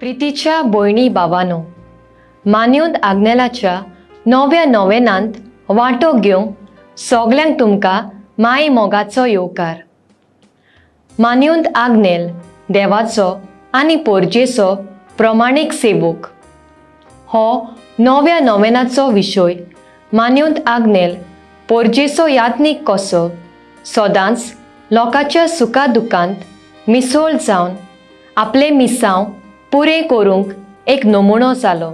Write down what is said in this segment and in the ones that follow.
प्रितीच्या भयणी भावांनो, मान्यूंत आग्नेलाच्या नव्या नोवेनांत वांटो घेवंक सगल्यांक तुमकां माय मोगाचो येवकार. मान्यूंत आग्नेल देवाचो आनी पोरजेचो प्रमाणीक सेवक. हो नव्या नोवेनाचो विशय मान्यूंत आग्नेल पोरजेचो यात्नीक कसो सदांच लोकांच्या सुखा दुखांत मिसळ जावन आपले मिसांव पुरे करूंक एक नमुनो जालो.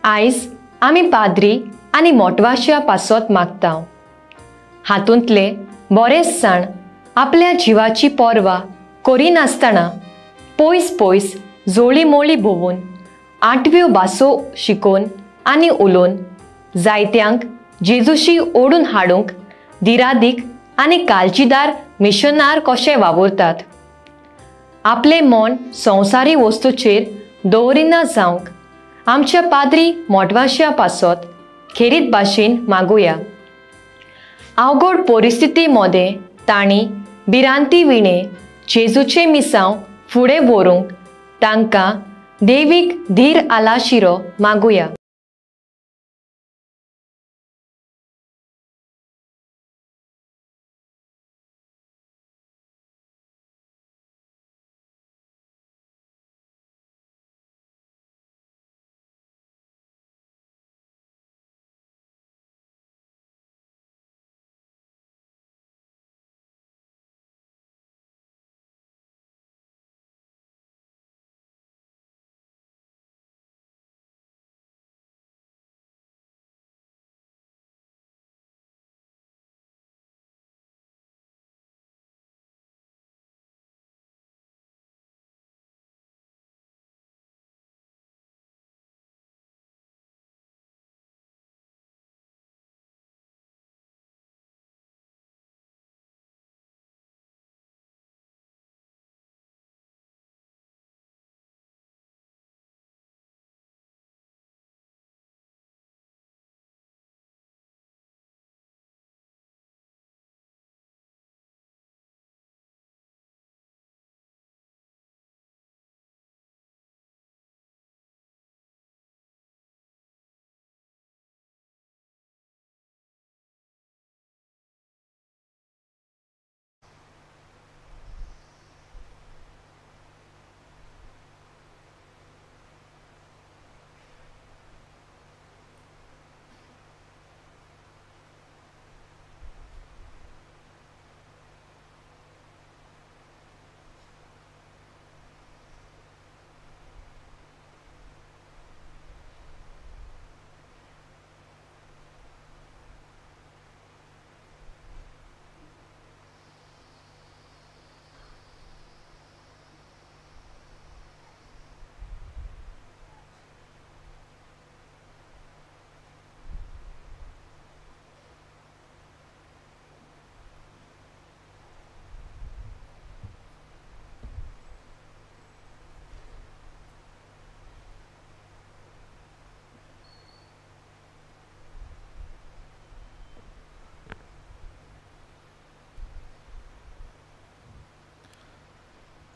आयज आमी पाद्री आनी मोटवाश्या पासत मागता. हातूंतले बरेच जाण आपल्या जिवाची पर्वा करिनासतना पयस पयस जोळी मोळी भोवून 8व्यो भासो शिकोवन आनी उलोवन जायत्यांक जेजूशी ओडून हाडूंक दिरादीक आनी काळजीदार मिशनार कशे वावुरतात. आपले मन संवसारी वस्तूचेर दवरिना जावंक आमच्या पाद्री मोटवाश्या पासत खेरीत भाशेन मागुया. अवघड परिस्थिती मध्ये तांणी भिरांती विणे जेजूचे मिसांव फुडें व्हरूंक तांकां देवीक धीर आलाशिरो मागुया.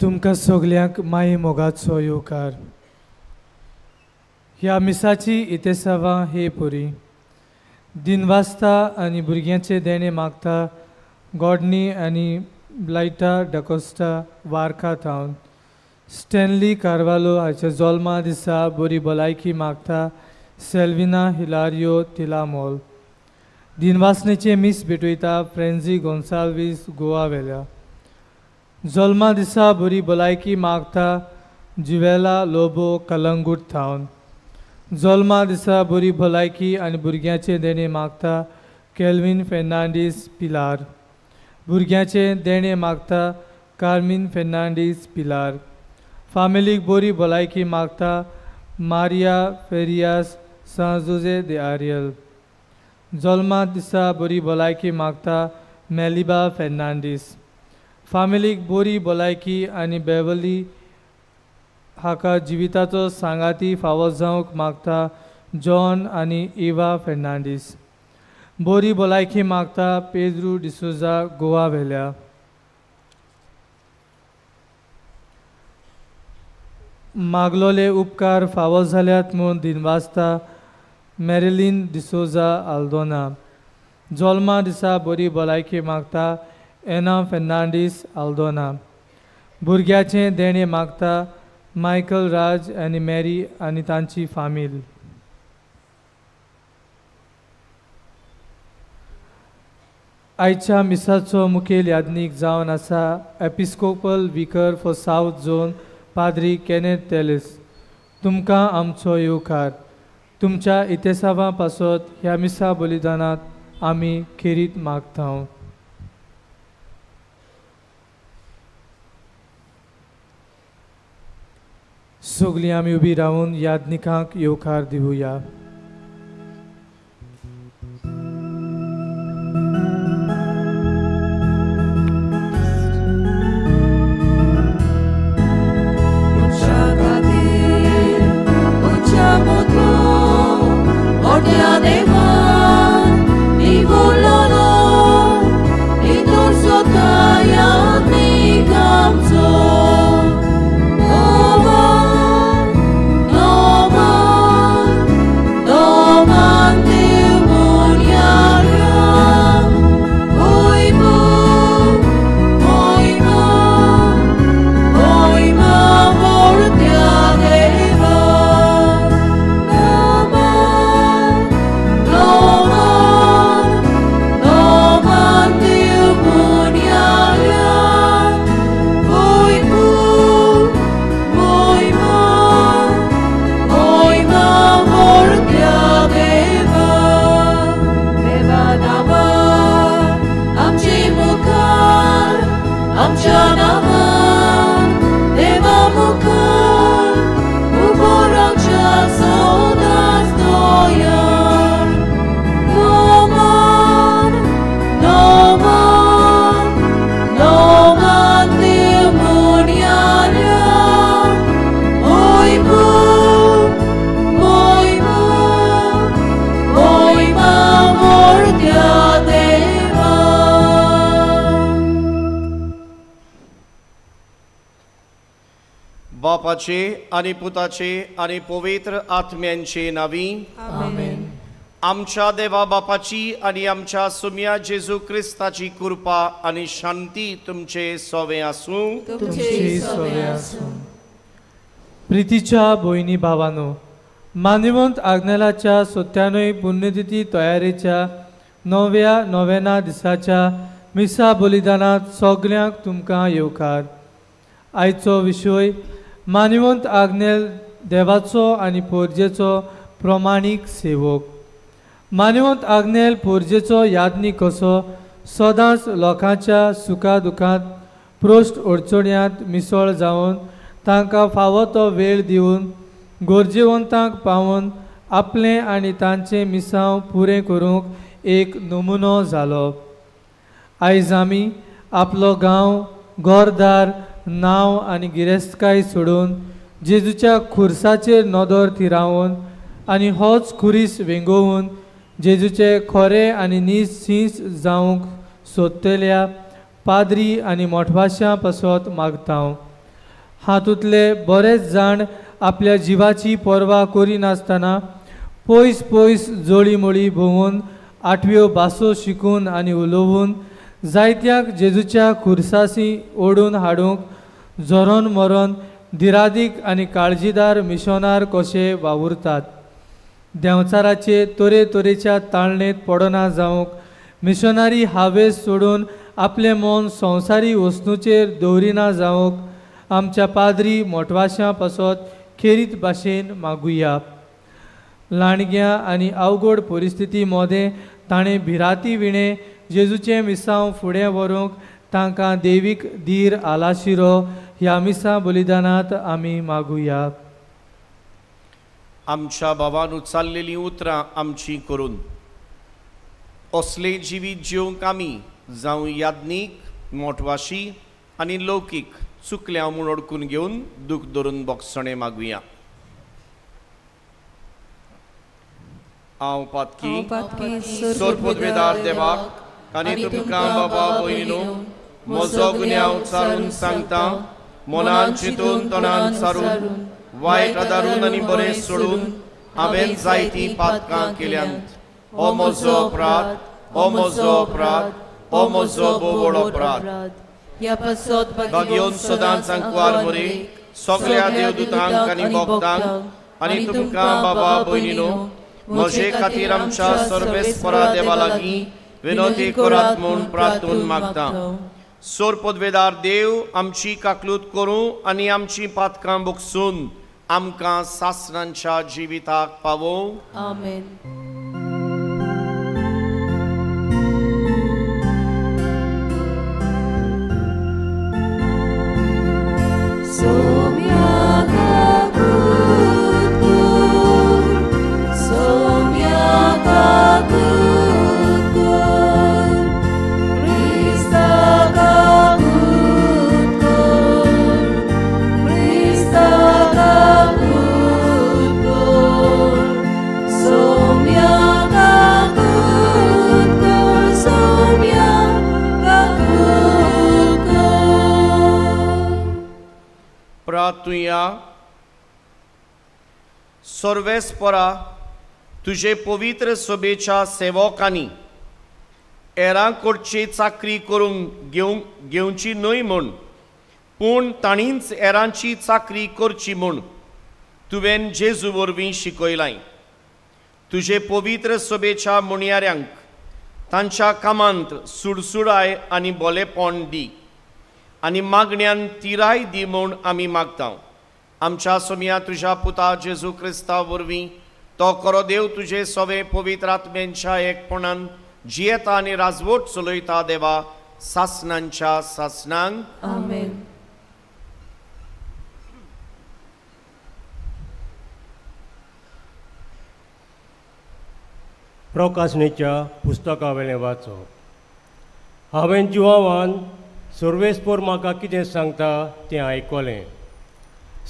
तुमकां सगल्यांक माय मोगाचो येवकार. ह्या मिसाची इतेसावा हे पुरी दिनवासता आनी भुरग्यांचे देणे मागता गॉडनी आनी ब्लायटा डकोस्टा वारका थावन स्टॅनली कार्वालो हाच्या जल्मा दिसा बरी भलायकी मागता सेल्विना हिलारियो तिलामोल. दिनवासनेचे मीस भेटयता फ्रेंझी गोन्साल्वीस गोवा वेल्या. जल्मा दिसा बरी भलायकी मागता जुवेला लोबो कलंगूट थावन. जल्मा दिसा बरी भलायकी आनी भुरग्यांचे देणे मागता केल्विन फेर्नांडीस पिलार. भुरग्यांचे देणे मागता कार्मिन फेर्नांडीस पिलार. फामिलीक बरी भलायकी मागता मारिया फेरियास सांजोजे दे आरियल. जल्मा दिसा बरी भलायकी मागता मेलिबा फेर्नांडीस. फामिलीक बरी भलायकी आनी बेवली हाका जिविताचो सांगाती फावो जावंक मागता जॉन आनी इवा फेर्नांडीस. बरी भलायकी मागता पेद्रू डिसोजा गोवा वेल्या. मागलोले उपकार फावो जाल्यात म्हूण दिनवासता मॅरिलीन डिसोजा आल्दोना. जल्मा दिसा बरी भलायकी मागता एना फेर्नांडीस आल्दोना. भुरग्याचें देणें मागता मायकल राज आनी मॅरी आनी तांची फामील. आयच्या मिसाचो मुखेल यादनीक जावन आसा episcopal vicar for south zone पाद्री केनेथ टेलिस. तुमकां आमचो येवकार. तुमच्या इतेसावा पासत ह्या मिसा बलिदानात आमी खेरीत मागता. सगळीं आमी उबी रावन यादनिकांक येवकार दिवया. बापाचे आणि पुताचे आणि पवित्र आत्म्यांचे नावी आमेन. आमच्या देवा बापाची आणि आमच्या सुम्या जेजू क्रिस्ताची कृपा आणि शांती तुमचे सोवे आसूं. प्रितीच्या भयणी भावानो, मान्यवंत आग्नेलाच्या 97 पुण्यतिथी तयारेच्या 9व्या नोवेना दिसाच्या मिसा बलिदानात सगळ्यांक तुमकां येवकार. आयचो विशय मान्यवंत आग्नेल देवाचो आनी पोरजेचो प्रमाणीक सेवक. मान्यवंत आग्नेल पोरजेचो यादनीक कसो सदांच लोकांच्या सुखा दुखांत प्रोश्ट अडचण्यांत मिसळ जावन तांकां फावो तो वेळ दिवन गरजेवंतांक पावोवन आपलें आनी तांचें मिसांव पुरें करूंक एक नमुनो जालो. आयज आमी आपलो गांव घरदार नांव आनी गिरेस्तकाय सोडून जेजूच्या खुर्साचेर नदर थिरावन आनी होच खुरीस वेंगोवन जेजूचे खरें आनी निसीस जावंक सोदतल्या पाद्री आनी मोठवाश्यां पासत मागता. हातूंतले बरेच जाण आपल्या जिवाची पर्वा करिनासतना पयस पयस जोळी मोळी भोंवून 8व्यो भासो शिकून आनी उलोवून जायत्यांक जेजूच्या खुर्सासी ओडून हाडूंक जोरोन मरोन धिरादीक आनी काळजीदार मिशनार कशे वावुरतात. देंवचाराचे तरेतरेच्या ताळणेत पडना जावंक मिशनारी हावेस सोडून आपलें मन संवसारी वस्तूंचेर दवरिना जावंक आमच्या पाद्री मोठवाश्यां पासत खेरीत भाशेन मागुया. लाणग्या आनी अवघड परिस्थिती मदें ताणें भिरांती विणें जेजूचें मिसांव फुडें व्हरूंक तांकां देवीक धीर आलाशिरो ह्या मिसा बलिदानांत आमी मागुया. आमच्या भावान उचारलेलीं उतरां आमची करून असले जिवीत जिवंक आमी जावं यादनीक मोठवाशी आनी लौकीक चुकल्या म्हूण ओळखून घेवन दूख धरून बोगसणे मागुया. हांव पातकी सोरपदवेदार देवाक आनी तुमकां बाबा भयणीनो म्हजो गुन्यांव चारून सांगता, मनान चिंतून तोंडान सारून वायट आदारून आनी बरें सोडून हांवें जायतीं पातकां केल्यांत. हो म्हजो अपराध, हो म्हजो अपराध, हो म्हजो बोवड अपराध. घेवन सदांच सांकवार बरी सगळ्या देवदूतांक आनी भक्तांक आनी तुमकां बाबा भयणीनो म्हजे खातीर आमच्या सर्वेस्परा देवा लागीं विनोती करात म्हूण प्रार्थून मागता. सोर पदवेदार देव आमची काकलूत करूं आनी आमची पातकां भोगसून आमकां सासणांच्या जिविताक पावों. आमेन. प्रार्थुया. सर्वेस्परा तुजे पवित्र सभेच्या सेवकांनी हेरां कडची चाकरी करून घेवची न्हय म्हूण पूण तांणीच हेरांची चाकरी करची म्हूण तुवें जेजू वरवीं शिकयलां. तुजे पवित्र सभेच्या मुणयाऱ्यांक तांच्या कामांत सुडसुडाय आनी बोलेपण दी आनी मागण्यांत तिराय दी म्हूण आमी मागता. आमच्या सोम्या तुज्या पुता जेजू क्रिस्ता वरवीं तो खरो देव तुजे सवे पवित्र आत्म्यांच्या एकपणान जियेता आनी राजवट चलयता देवा सासणांच्या सासणांक. आमेन. प्रकाशणेच्या पुस्तका वेलें वाचप. हांवें जिवावान सर्वेस्पर म्हाका कितें सांगता तें आयकलें.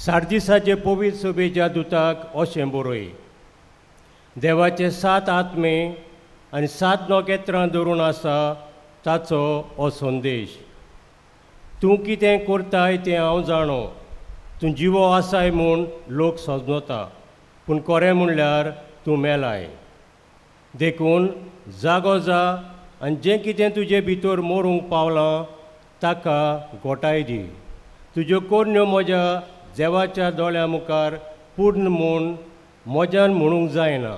सार्दिसाचे पवित्र सभेच्या दुताक अशें बरय. देवाचे 7 आत्मे आनी 7 नखेत्रां धरून आसा ताचो हो संदेश. तूं कितें करताय तें हांव जाणो. तूं जिवो आसाय म्हूण लोक सजनोता पूण खरें म्हणल्यार तूं मेलाय. देखून जागो जा आनी जें कितें तुजे भितर मरूंक पावलां ताका गोठाय दी. तुज्यो कोरण्यो म्हज्या देवाच्या दोळ्या मुखार पूर्ण म्हूण मोज्यान म्हणूंक जायना.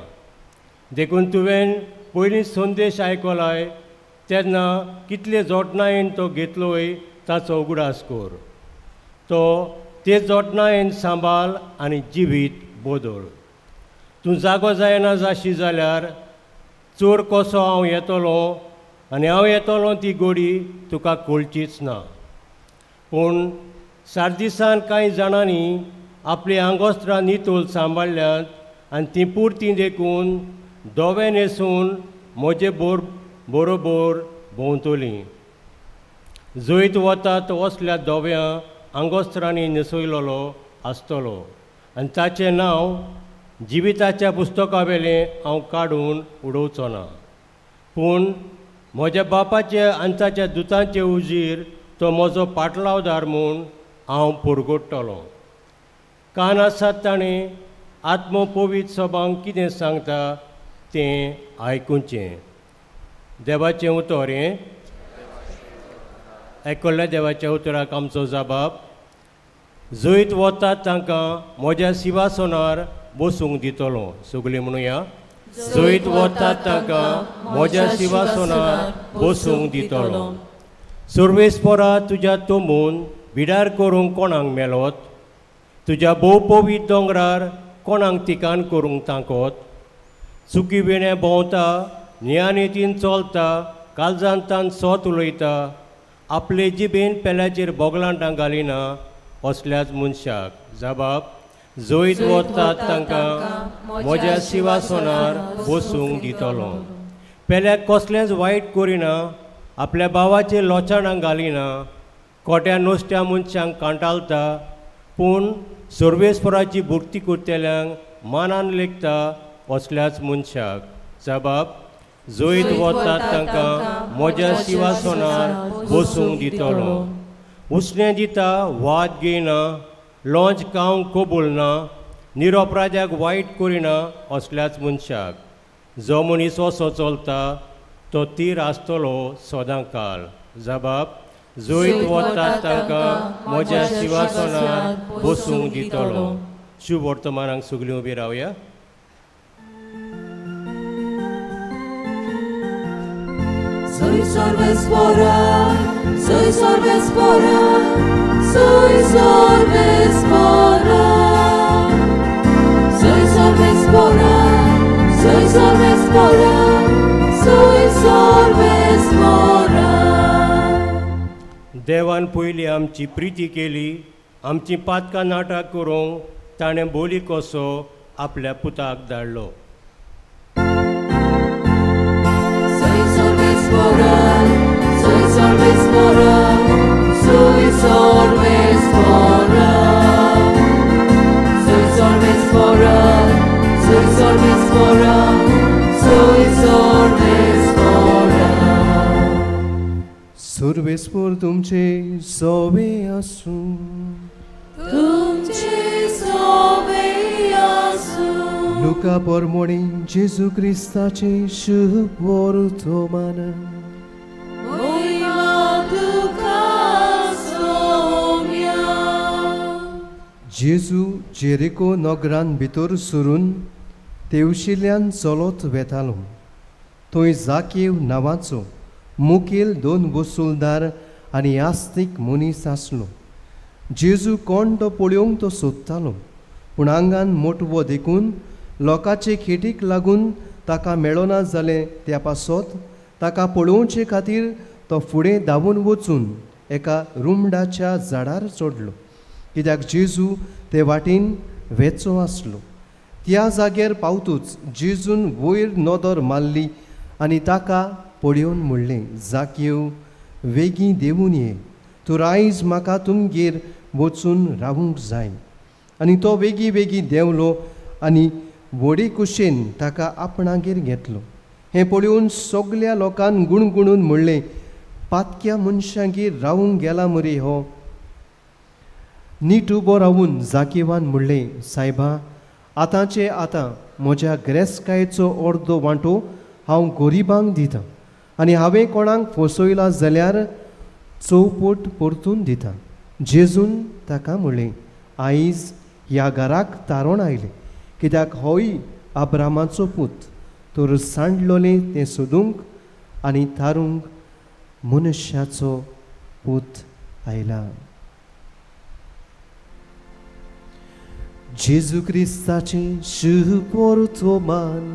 देखून तुवें पयलीं संदेश आयकलाय तेन्ना कितले जोडणायेन तो घेतलोय ताचो उगडास कर. तो ते जोडणायेन सांबाळ आनी जिवीत बदल. तूं जागो जायना जाशी जाल्यार चोर कसो हांव येतलो आनी हांव येतलों ती घोडी तुका कळचीच ना. पूण सार्दिसान कांय जाणांनी आपली आंगोस्त्रां नितोल सांबाळ्ळ्यांत आनी ती पुर्ती देखून दोवे न्हेसून म्हजे बरोबर भोंवतलीं. जैत वतात असल्या दोव्या आंगोस्त्रांनी न्हेसयलोलो आसतलो आनी ताचें नांव जिविताच्या पुस्तका वेलें हांव काडून उडोवचो ना. पूण म्हज्या बापाचे आनी ताच्या दुतांचे उजीर तो म्हजो पाटलावदार म्हूण हांव पुरगोडटलों. कान आसात ताणें आत्म पवित्र सभांक कितें सांगता तें आयकुचें. देवाचें उतर हें. आयकल्ल्या देवाच्या उतराक आमचो जबाब. जैत वतात तांकां म्हज्या सिंहासनार बसूंक दितलो. सगळीं म्हणुया. जैत वतात तांकां म्हज्या सिंहासनार बसूंक दितलो. सर्वेस्परा तुज्या तोंबून बिडार करूंक कोणाक मेलोत. तुज्या भोवपवीत दोंगरार कोणाक तिकान करूंक तांकोत. चुकी विणे भोंवता न्यायानितीन चलता काळजांतान सोत उलयता आपले जिबेन पेल्याचेर बोगलांटां घालिना असल्याच मनशाक जबाब. जैत वतात तांकां म्हज्या सिंहासनार बसूंक दितलो. पेल्याक कसलेंच वायट करिना आपल्या भावाचेर लोचाणां घालिना खोट्या नोस्त्या मनशांक कांटाळटा पूण सर्वेस्पराची भक्ती करतल्यांक मानान लेखता असल्याच मनशाक जबाब. जैत वतात तांकां म्हज्या सिंहासनार बसूंक दितलो. उसणें दिता वाद घेयना लॉंच खावंक कबूल ना, निरपराध्याक वायट करिना असल्याच मनशाक. जो मनीस असो चलता तो तीर आसतलो सदां काल. जबाब: जैत वतात तांकां म्हज्या सिंहासनार बसूंक दितलो. शुभ वर्तमानाक सगळीं उबी रावया. Soy sorbes fora, soy sorbes fora, soy sorbes fora, soy sorbes fora, soy sorbes fora, soy sorbes fora. देवान पयली आमची प्रिती केली, आमची पातकां नाटक करूंक ताणें बोली कसो आपल्या पुताक धाडलो. Soy sorbes fora, soy sorbes fora, soy sorbes fora, soy sorbes fora, soy sorbes fora. सर्वेस्पर तुमचे सोवे आसूं, तुमचे सोवे आसूं. लुका परमोणी जेजू क्रिस्ताचे शुभ वर्तमान. जेजू जेरिको नगरान भितर सरून तेवशिल्ल्यान चलत वेतालो. थंय जाकेव नांवाचो मुखेल 2 वसूलदार आनी आस्तीक मनीस आसलो. जेजू कोण तो पळोवंक तो सोदतालो, पूण आंगान मोटवो देखून लोकांचे खेटीक लागून ताका मेळना जालें. त्या पासत ताका पळोवचे खातीर तो फुडें धांवून वचून एका रुमडाच्या झाडार चडलो, कित्याक जेजू ते वाटेन वेचो आसलो. त्या जाग्यार पावतूच जेजून वयर नदर मारली आनी ताका पळोवन म्हणलें, जाकेव, वेगीं देंवून ये, तूं आयज म्हाका तुमगेर वचून रावूंक जाय. आनी तो वेगीं वेगीं देंवलो आनी व्हडी कुशेन ताका आपणागेर घेतलो. हें पळोवन सगल्या लोकांन गुणगुणून म्हणलें, पातक्या मनशांगेर रावूंक गेला मरे हो. नीट उबो रावून जाकेवान म्हणलें, सायबा, आतांचे आतां म्हज्या गिरेस्तकायेचो अर्दो वांटो हांव गरिबांक दितां, आनी हांवें कोणाक फसयलां जाल्यार चौपट परतून दितां. जेजून ताका म्हणलें, आयज ह्या घराक तारण आयलें, कित्याक होय अब्रामाचो पूत. तर सांडलोलें तें सोदूंक आनी तारूंक मनशाचो पूत आयला. जेजू क्रिस्ताचे शुभ वर्तमान.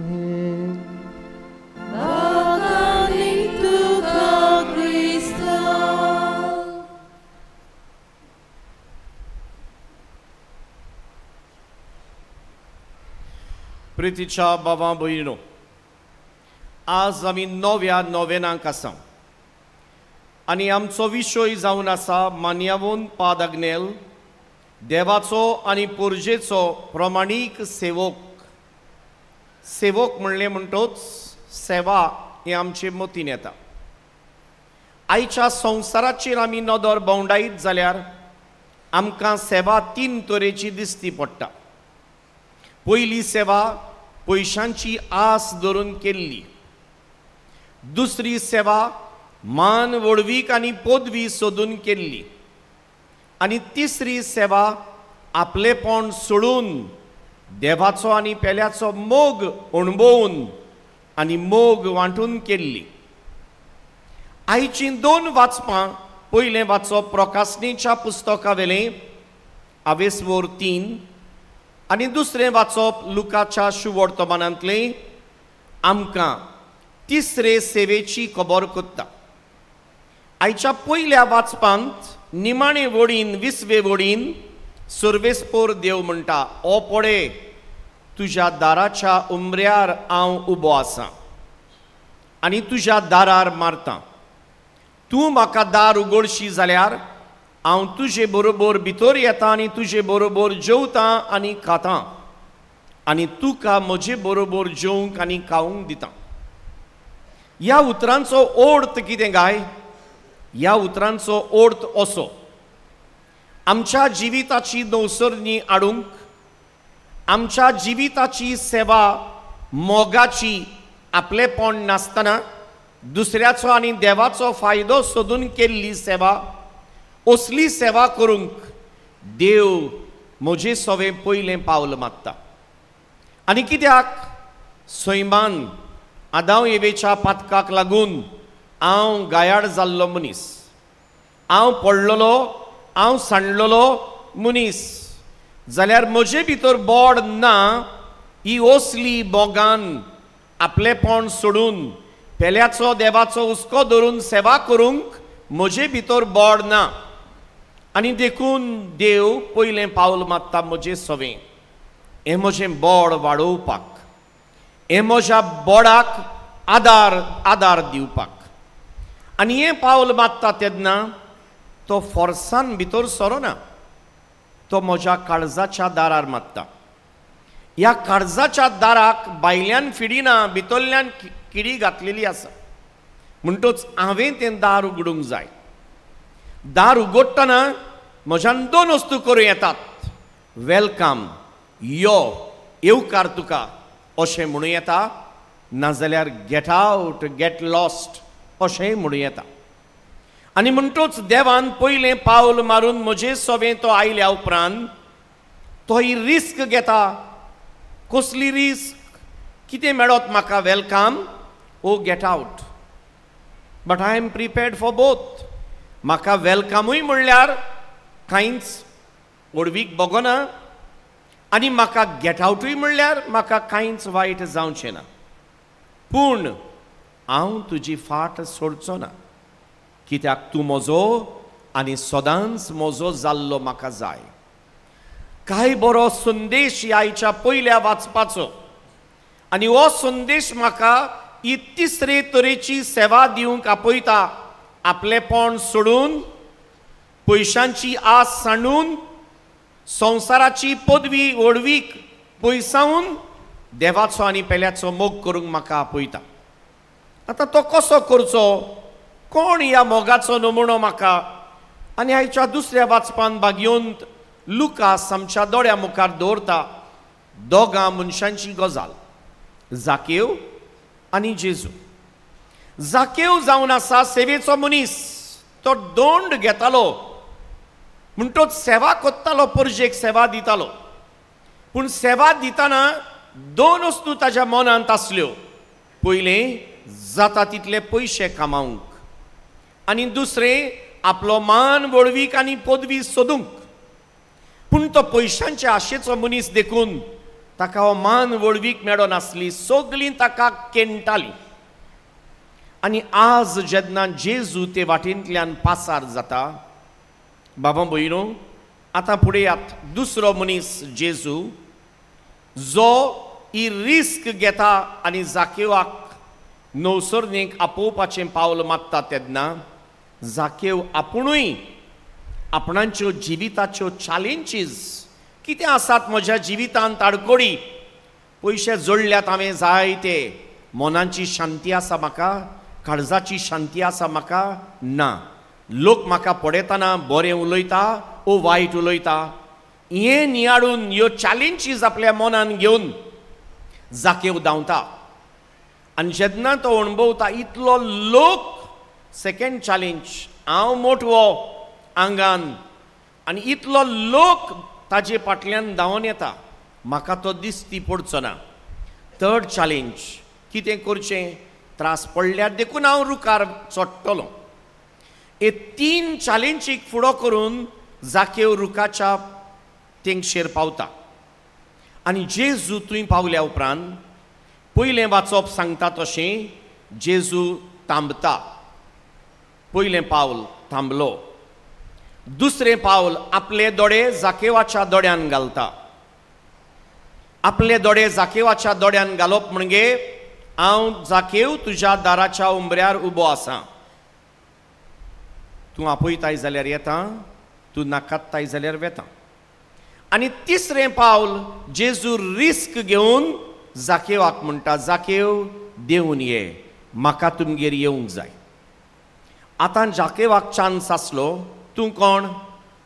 प्रितीच्या भावां भयणो, आज आमी नव्या नोवेनांक आसा आनी आमचो विशय जावन आसा मान्यावून पादाग्नेल, देवाचो आनी पोरजेचो प्रमाणीक सेवक. सेवक म्हणलें म्हणटोच सेवा हें आमचे मतीन येता. आयच्या संवसाराचेर आमी नदर भोंवडायत जाल्यार आमकां सेवा 3 तरेची दिसती पडटा. पयली सेवा पयशांची आस धरून केल्ली. दुसरी सेवा मान वळवीक आनी पदवी सोदून केल्ली. आनी तिसरी सेवा आपलेपण सोडून देवाचो आनी पेल्याचो मोग अणभवून आनी मोग वांटून केल्ली. आयचीं 2 वाचपां पयलें वाचप प्रकाशनेच्या पुस्तका वेलें आवेसवोर 3 आनी दुसरें वाचप लुकाच्या शुवर्तमानांतलें आमकां तिसरे सेवेची खबर कोत्ता. आयच्या पयल्या वाचपांत निमाणे वडीन 20वे वडीन सर्वेस्पोर देव म्हणटा, ओ पळे, तुज्या दाराच्या उमऱ्यार हांव उबो आसां आनी तुज्या दारार मारतां. तूं म्हाका दार उगडशी जाल्यार हांव तुजे बरोबर भितर येतां आनी तुजे बरोबर जेवतां आनी खातां आनी तुका म्हजे बरोबर जेवंक आनी खावंक दितां. ह्या उतरांचो अर्थ कितें गाय? ह्या उतरांचो अर्थ असो, आमच्या जिविताची नवसरणी हाडूंक, आमच्या जिविताची सेवा मोगाची आपलेपण नासतना दुसऱ्याचो आनी देवाचो फायदो सोदून केल्ली सेवा, असली सेवा करूंक देव म्हजे सवें पयलें पावल मागता. आनी कित्याक सैमान आदाव येवेच्या पातकाक लागून हांव गायाड जाल्लो मनीस, हांव पडलोलो, हांव सांडलोलो मनीस, जाल्यार म्हजे भितर बोड ना ही असली मोगान आपलेपण सोडून पेल्याचो देवाचो हुस्को धरून सेवा करूंक म्हजे भितर बोड ना. आनी देखून देव पयलें पावल मागता म्हजे सवें हें म्हजें बोड वाडोवपाक, हें म्हज्या बोडाक आदार दिवपाक. आनी हें पावल मागता तेन्ना तो फोर्सान भितर सरोना, तो म्हज्या काळजाच्या दारार मागता. ह्या काळजाच्या दाराक भायल्यान फिडिना, भितरल्यान किडी घातलेली आसा. म्हणटूच हांवें तें दार उगडूंक जाय. दार उगडटना म्हज्यान दोन वस्तू करूं येतात. वेलकम, यो, येवकार तुका अशें म्हणूं येता, नाजाल्यार गेट आवट, गेट लॉस्ट अशेंय म्हणूं येता. आनी म्हणटूच देवान पयलें पावल मारून म्हजे सवें तो आयल्या उपरांत तो ही रिस्क घेता. कसली रिस्क? कितें मेळत म्हाका? Welcome or get out. But I am prepared for both. म्हाका वेलकमूय म्हणल्यार कांयच ओडवीक बगोना, आनी म्हाका गेट आवटूय म्हणल्यार म्हाका कांयच वायट जावचें ना. पूण हांव तुजी फाट सोडचो ना, कित्याक तूं म्हजो आनी सदांच म्हजो जाल्लो म्हाका जाय. काय बरो संदेश आयच्या पयल्या वाचपाचो, आनी हो संदेश म्हाका ही तिसरे तरेची सेवा दिवंक आपयता. आपलेपण सोडून, पयशांची आस सांडून, संवसाराची पदवी ओडवीक पयसावन देवाचो आनी पेल्याचो मोग करूंक म्हाका आपयता. आतां तो कसो करचो? कोण ह्या मोगाचो नमुनो म्हाका? आनी आयच्या दुसऱ्या वाचपान भाग्योंत लुकास आमच्या दोळ्या मुखार दवरता दोगां मनशांची गजाल, जाकेव आनी जेजू. जाकेव जावन आसा सेवेचो मनीस. तो दोंड घेतालो, म्हणटूच सेवा कोत्तालो, परजेक सेवा दितालो. पूण सेवा दितना दोन वस्तू ताच्या मनांत आसल्यो. पयलें जाता तितले पयशे कामावंक, आनी दुसरें आपलो मान वळवीक आनी पदवी सोदूंक. पूण तो पयशांच्या आशेचो मनीस देखून ताका हो मान वळवीक मेळो नासली. सगळीं ताका केंटालीं. आनी आज जेन्ना जेजू ते वाटेंतल्यान पासार जाता, बाबा भयणो, आतां पळयात दुसरो मनीस जेजू, जो ही रिस्क घेता आनी जाकेवाक नवसरणेक आपोवपाचें पावल मागता. तेन्ना जाकेव आपुणूय आपणाच्यो जिविताच्यो चॅलेंजीस कितें आसात म्हज्या जिवितांत आडकोडी. पयशे जोडल्यात हांवें जायते, मनाची शांती आसा म्हाका, काळजाची शांती आसा म्हाका ना. लोक म्हाका पळयतना बरें उलयता ओ वायट उलयता, हें नियाळून ह्यो चॅलेंजीस आपल्या मनान घेवन जाकेव धांवता. आनी जेन्ना तो अणभवता इतलो लोक, सेकंड चॅलेंज, हांव मोठवो आंगान आनी इतलो लोक ताजे फाटल्यान धांवन येता, म्हाका तो दिसती पडचो ना. थर्ड चॅलेंज, कितें करचें? त्रास पडल्यार देखून हांव रुखार चडटलों. हे तीन चॅलेंजीक फुडो करून जाकेव रुखाच्या तेंगशेर पावता. आनी जेजू थंय पावल्या उपरांत पयलें वाचप सांगता तशें जेजू थांबता. पयलें पावल थांबलो. दुसरें पावल आपले दोळे जाकेवाच्या दोळ्यान घालता. आपले दोळे जाकेवाच्या दोळ्यान घालप म्हणजे हांव जाकेव तुज्या दाराच्या उंबऱ्यार उबो आसां. तूं आपयताय जाल्यार येता, तूं नाकात्ताय जाल्यार वेता. आनी तिसरें पावल जेजू रिस्क घेवन जाकेवाक म्हणटा, जाकेव देंवन ये, म्हाका तुमगेर येवंक जाय. आतां जाकेवाक चान्स आसलो, तूं कोण?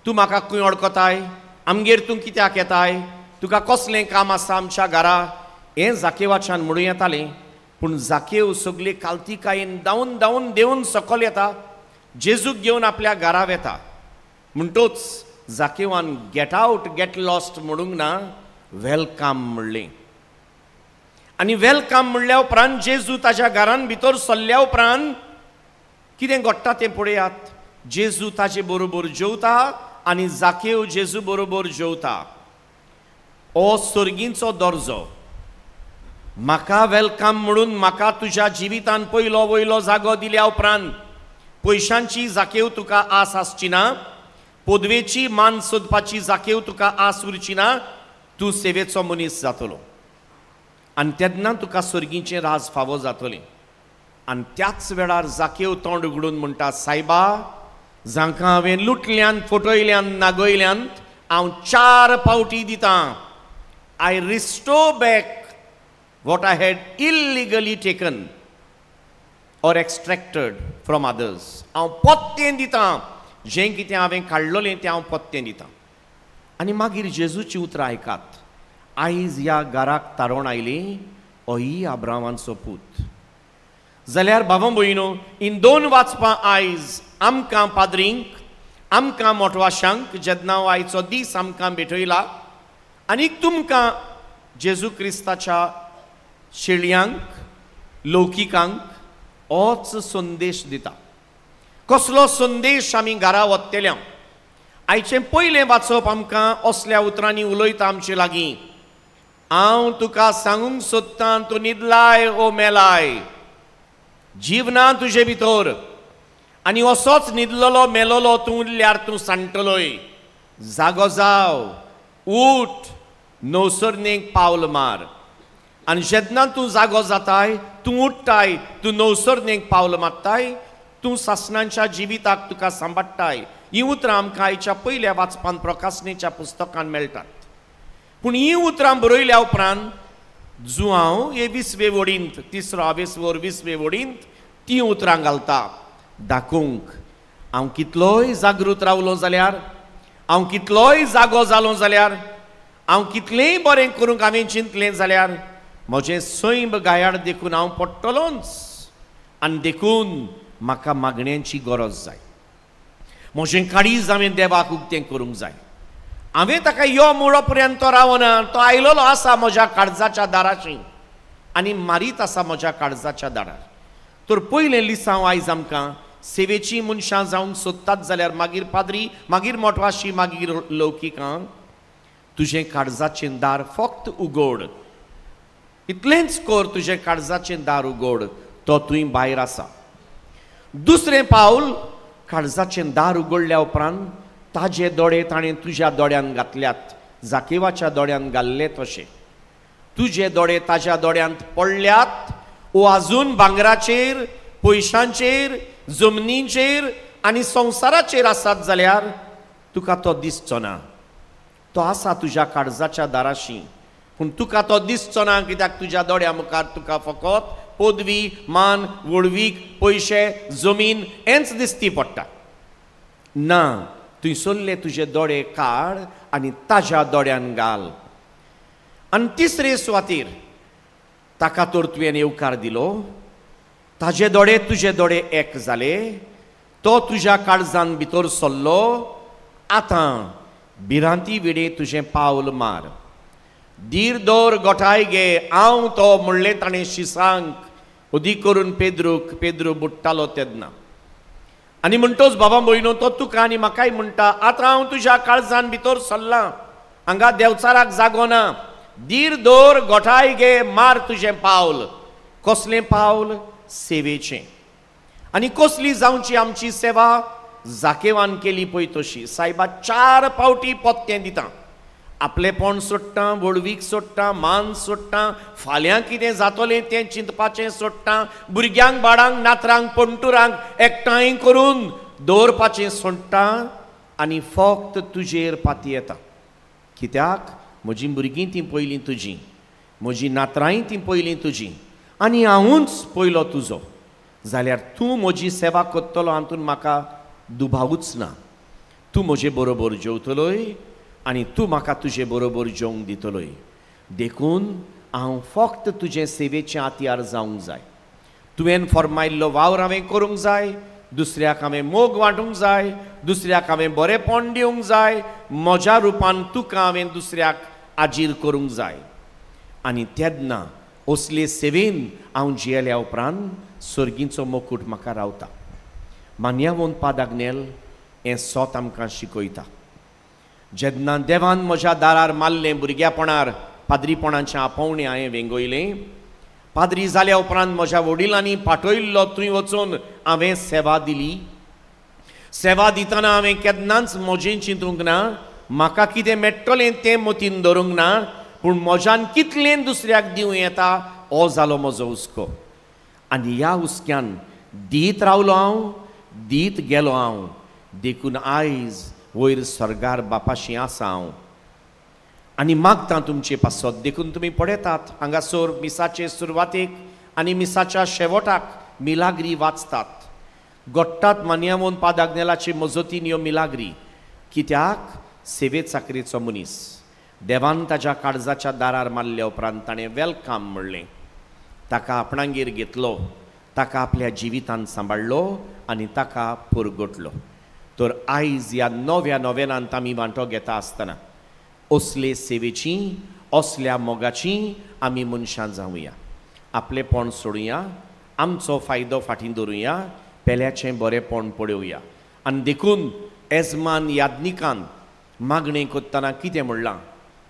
तूं म्हाका खंय अडकताय, आमगेर तूं कित्याक येताय, तुका कसलें काम आसा आमच्या घरा, हें जाकेवाच्यान म्हणूं येतालें. पूण जाकेव सगळे काल्तिकायेन धांवन धांवन देंवन सकयल येता, जेजूक घेवन आपल्या घरा येता. म्हणटोच जाकेवान गेट आउट गेट लॉस्ट म्हणूंक ना, वेलकम म्हणलें. आनी वेलकम म्हणल्या उपरांत जेजू ताच्या घरान भितर सरल्या उपरांत कितें घडटा तें पळयात. जेजू ताचे बरोबर जेवता आनी जाकेव जेजू बरोबर जेवता. हो सर्गींचो दर्जो. म्हाका वेलकम म्हणून म्हाका तुज्या जिवितान पयलो वयलो जागो दिल्या उपरांत पयशांची जाकेव तुका आस आसची ना, पदवेची मान सोदपाची जाकेव तुका आस उरची ना. तूं सेवेचो मनीस जातलो आनी तेन्ना तुका सर्गीचें राज फावो जातलें. आनी त्याच वेळार जाकेव तोंड उगडून म्हणटा, सायबा, जांकां हांवें लुटल्यान फटयल्यान नागयल्यान हांव 4 फावटी दितां. I restore back what I had illegally taken or extracted from others. हांव पत्तें दितां, जें कितें हांवें काडलोलें तें हांव पत्तें दितां. आनी मागीर जेजूची उतरां आयकात. आयज ह्या घराक तारोण आयली, ही अब्रामांचो पूत. जाल्यार भाव भयणो, इन 2 वाचपां आयज आमकां पाद्रींक, आमकां मोटवाशांक जेन्ना आयचो दीस आमकां भेटयला, आनीक तुमकां जेजू क्रिस्ताच्या शेळयांक, लौकिकांक होच संदेश दिता. कसलो संदेश आमी घरा व्हरतल्या. आयचें पयलें वाचप आमकां असल्या उतरांनी उलयता आमचे लागीं. हांव तुका सांगूंक सोदतां, तूं न्हिदलाय ओ मेलाय, जिवना तुजे भितर, आनी असोच न्हिदलोलो मेलोलो तूं उरल्यार तूं सांडटलोय. जागो जाव, उठ, नवसरणेक पावल मार. आनी जेन्ना तूं जागो जाताय, तूं उठताय, तूं नवसरणेक पावल मारताय, तूं सासणांच्या जिविताक तुका सांबाडटाय. ही उतरां आमकां आयच्या पयल्या वाचपान प्रकाशनेच्या पुस्तकान मेळटात. पूण ही उतरां बरयल्या उपरांत जुआंव 21वे वडींत, 23वे वडींत ती उतरां घालता दाखोवंक. हांव कितलोय जागृत रावलो जाल्यार, हांव कितलोय जागो जालो जाल्यार, हांव कितलेंय बरें करूंक हांवें चिंतलें जाल्यार, म्हजें सैम गायाड देखून हांव पडटलोच. आनी देखून म्हाका मागण्यांची गरज जाय. म्हजें काळीज हांवें देवाक उक्तें करूंक जाय. हांवें ताका यो मुळो पर्यंत तो रावना, तो आयलोलो आसा म्हज्या काळजाच्या दाराशी आनी मारीत आसा म्हज्या काळजाच्या दारार. तर पयलें लिसांव आयज आमकां सेवेची मनशां जावंक सोदतात जाल्यार, मागीर पाद्री, मागीर मोटवाशी, मागीर लौकिकांक, तुजें काळजाचें दार फक्त उगड. इतलेंच कर, तुजें काळजाचें दार उगड, तो तुवें भायर आसा. दुसरें पावल, काळजाचें दार उगडल्या उपरांत ताजे दोळे ताणें तुज्या दोळ्यान घातल्यात, जाकेवाच्या दोळ्यान घाल्ले तशे. तुजे दोळे ताज्या दोळ्यांत पडल्यात. ओ आजून भांगराचेर, पयशांचेर, जमनींचेर आनी संवसाराचेर आसात जाल्यार तुका तो दिसचो ना. तो आसा तुज्या काळजाच्या दाराशी, पूण तुका तो दिसचो ना. कित्याक तुज्या दोळ्या मुखार तुका फकत पदवी, मान, वळवीक, पयशे, जमीन हेंच दिसती पडटा. ना, थंयसरले तुजे दोळे काड आनी ताज्या दोळ्यान घाल. आनी तिसरे सुवातेर ताका तर तुवें येवकार दिलो, ताजे दोळे तुजे दोळे एक जाले, तो तुज्या काळजान भितर सरलो. आतां भिरांती वेडे तुजें पावल मार. धीर दवर गोठाय गे, हांव तो म्हणलें ताणें शिसांक उदी करून पेद्रू बुडटालो तेन्ना. आनी म्हणटोच बाबा भयणो, तो तुका आनी म्हाकाय म्हणटा, आतां हांव तुज्या काळजान भितर सरलां, हांगा देवचाराक जागो ना. धीर दवर गोठाय गे, मार तुजें पावल. कसलें पावल? सेवेचें. आनी कसली जावची आमची सेवा? जाकेवान केली पळय तशी. सायबा 4 फावटी पत्तें दिता. आपलेपण सोडटा, वळवीक सोडटा, मान सोडटा, फाल्यां कितें जातलें तें चिंतपाचें सोडटा, भुरग्यांक, बाळांक, नातरांक, पंटुरांक एकठांय करून दवरपाचें सोडटा आनी फक्त तुजेर पाती येता. कित्याक? म्हजीं भुरगीं तीं पयलीं तुजीं, म्हजीं नातरांय तीं पयलीं तुजीं, आनी हांवूच पयलो तुजो. जाल्यार तूं म्हजी सेवा करतलो हातून म्हाका दुबावूच ना. तूं म्हजे बरोबर जेवतलोय आनी तूं म्हाका तुजे बरोबर जेवंक दितलोय. देखून हांव फक्त तुजे सेवेचें हातयार जावंक जाय. तुवें फॉर्मायिल्लो वावर हांवें करूंक जाय, दुसऱ्याक हांवें मोग वांटूंक जाय, दुसऱ्याक हांवें बरेंपण दिवंक जाय, म्हज्या रुपान तुका हांवें दुसऱ्याक आजीर करूंक जाय. आनी तेन्ना असले सेवेन हांव जियेल्या उपरांत सर्गीचो मुकूट म्हाका रावता. मान्यावंत पादाग्नेल हें सोत आमकां शिकयता. जेन्ना देवान म्हज्या दारार मारलें भुरग्यापणार पाद्रीपणाचें आपोवणें हांवें वेंगयलें, पाद्री जाल्या उपरांत म्हज्या वडिलांनी पाठयल्लो थंय वचून हांवें सेवा दिली. सेवा दितना हांवें केन्नाच म्हजें चिंतूंक ना, म्हाका कितें मेळटलें तें मतीन धरूंक ना, पूण म्हज्यान कितलें दुसऱ्याक दिवं येता हो जालो म्हजो हुस्को. आनी ह्या हुस्क्यान दीत रावलो हांव, दीत गेलो हांव. देखून आयज वयर स्वर्गार बापाशी आसा हांव आनी मागता तुमचे पासत. देखून तुमी पळयतात हांगासर मिसाचे सुरवातेक आनी मिसाच्या शेवटाक मिलाग्री वाचतात. घडटात मान्यावंत पादाग्नेलाचे मजतीन ह्यो मिलाग्री. कित्याक सेवे चाकरेचो मनीस देवान ताच्या काळजाच्या दारार मारल्या उपरांत ताणें वेलकम म्हणलें, ताका आपणांगेर घेतलो, ताका आपल्या जिवितांत सांबाळलो आनी ताका परगटलो. तर आयज ह्या नव्या नोवेलांत आमी वांटो घेता आसतना असले सेवेची, असल्या मोगाची आमी मनशां जावुया. आपलेपण सोडुया, आमचो फायदो फाटीं दवरुया, पेल्याचें बरेंपण पळोवया. आनी देखून येजमान याज्ञिकान मागणें करतना कितें म्हणलां,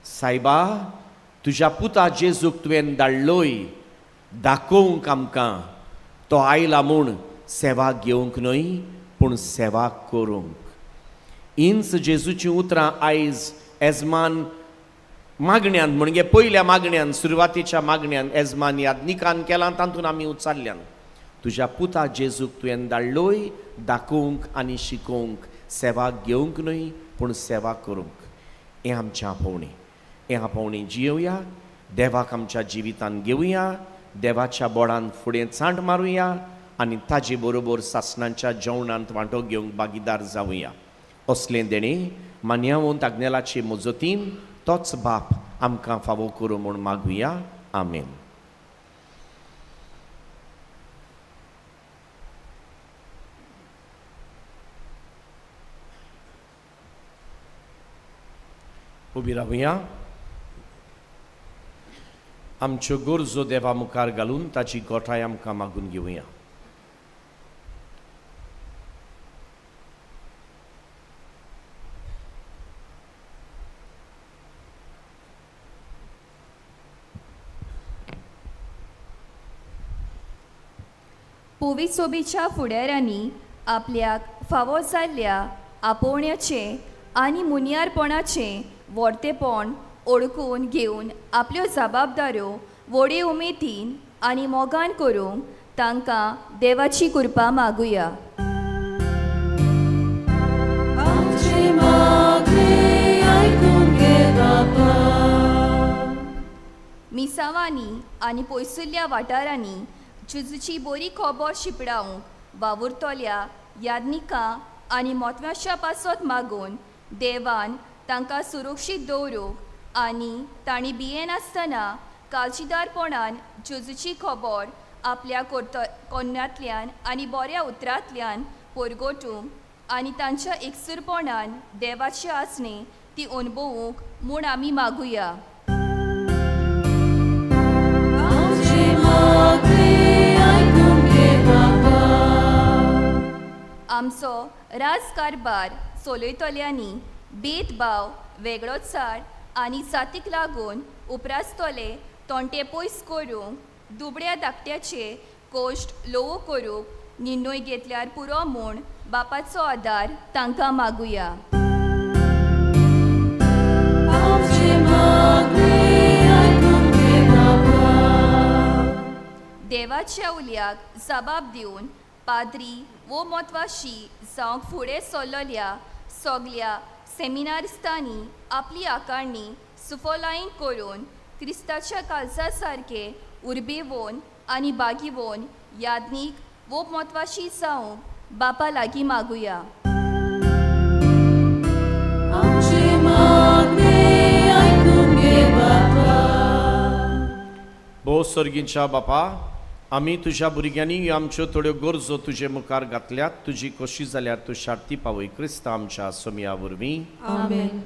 सायबा तुज्या पुता जेजूक तुवें धाडलोय दाखोवंक आमकां. तो आयला म्हूण सेवा घेवंक न्हय पूण सेवा करूंक. इंच जेजूची उतरां आयज येजमान मागण्यान म्हणजे पयल्या मागण्यान सुरवातेच्या मागण्यान येजमान याज्ञिकान केलां तातूंत आमी उच्चारल्यान तुज्या पुता जेजूक तुवें धाडलोय दाखोवंक आनी शिकोवंक, सेवा घेवंक न्हय पूण सेवा करूंक. हें आमचें आपोवणें. हें आपोवणें जियोया, देवाक आमच्या जिवितांत घेवया, देवाच्या बोडान फुडें चांट मारुया आनी ताजे बरोबर सासणांच्या जेवणांत वांटो घेवंक भागीदार जावुया. असलें देणें मान्यावंत आग्नेलाचे मजतीन तोच बाप आमकां फावो करूं म्हूण मागुया. आमेन. उबी रावुया. आमच्यो गरजो देवा मुखार घालून ताची गोठाय आमकां मागून घेवया. पोविसोबीच्या फुडाऱ्यांनी आपल्याक फावो जाल्ल्या आपोवण्याचे आनी मुनियारपणाचे वर्तेपण ओळखून घेवन आपल्यो जबाबदाऱ्यो व्हडे उमेदीन आनी मोगान करूंक तांकां देवाची कृपा मागुया. मिसावांनी आनी पयसुल्ल्या वाठारांनी जेजूची बरी खबर शिपडावंक वावुरतल्या याज्ञिकां आनी मोतव्याच्या पासत मागून देवान तांकां सुरक्षीत दवरूंक आनी तांणी बिये नासतना काळजीदारपणान जेजूची खबर आपल्या कोन्यांतल्यान आनी बऱ्या उतरांतल्यान परगटूंक आनी तांच्या एकसुरपणान देवाचे आसणे ती अणभवूंक म्हूण आमी मागुया. आमचो राजकारबार चलयतल्यांनी भेदभाव वेगळोचार आनी जातीक लागून उपरासतले तोंटे पयस करूंक दुबळ्या धाकट्याचे कोश्ट लोव करूंक निर्णय घेतल्यार पुरो म्हूण बापाचो आदार तांकां मागुया. देवाच्या उल्याक जबाब दिवन पाद्री वो मोतवाशी जावंक फुडें सरलेल्या सगल्या सेमिनारिस्तांनी आपली आकारणी सुफलायीन करून क्रिस्ताच्या काळजा सारके उर्बेवून आनी बागीवून याज्ञीक वो मोतवाशी जावंक बापा लागीं मागुया. ओ सर्गीच्या बापा, आमी तुज्या भुरग्यांनी आमच्यो थोड्यो गरजो तुजे मुखार घातल्यात. तुजी कशी जाल्यार तूं शार्ती पावय. क्रिस्त आमच्या सोमया वरवीं. आमेन.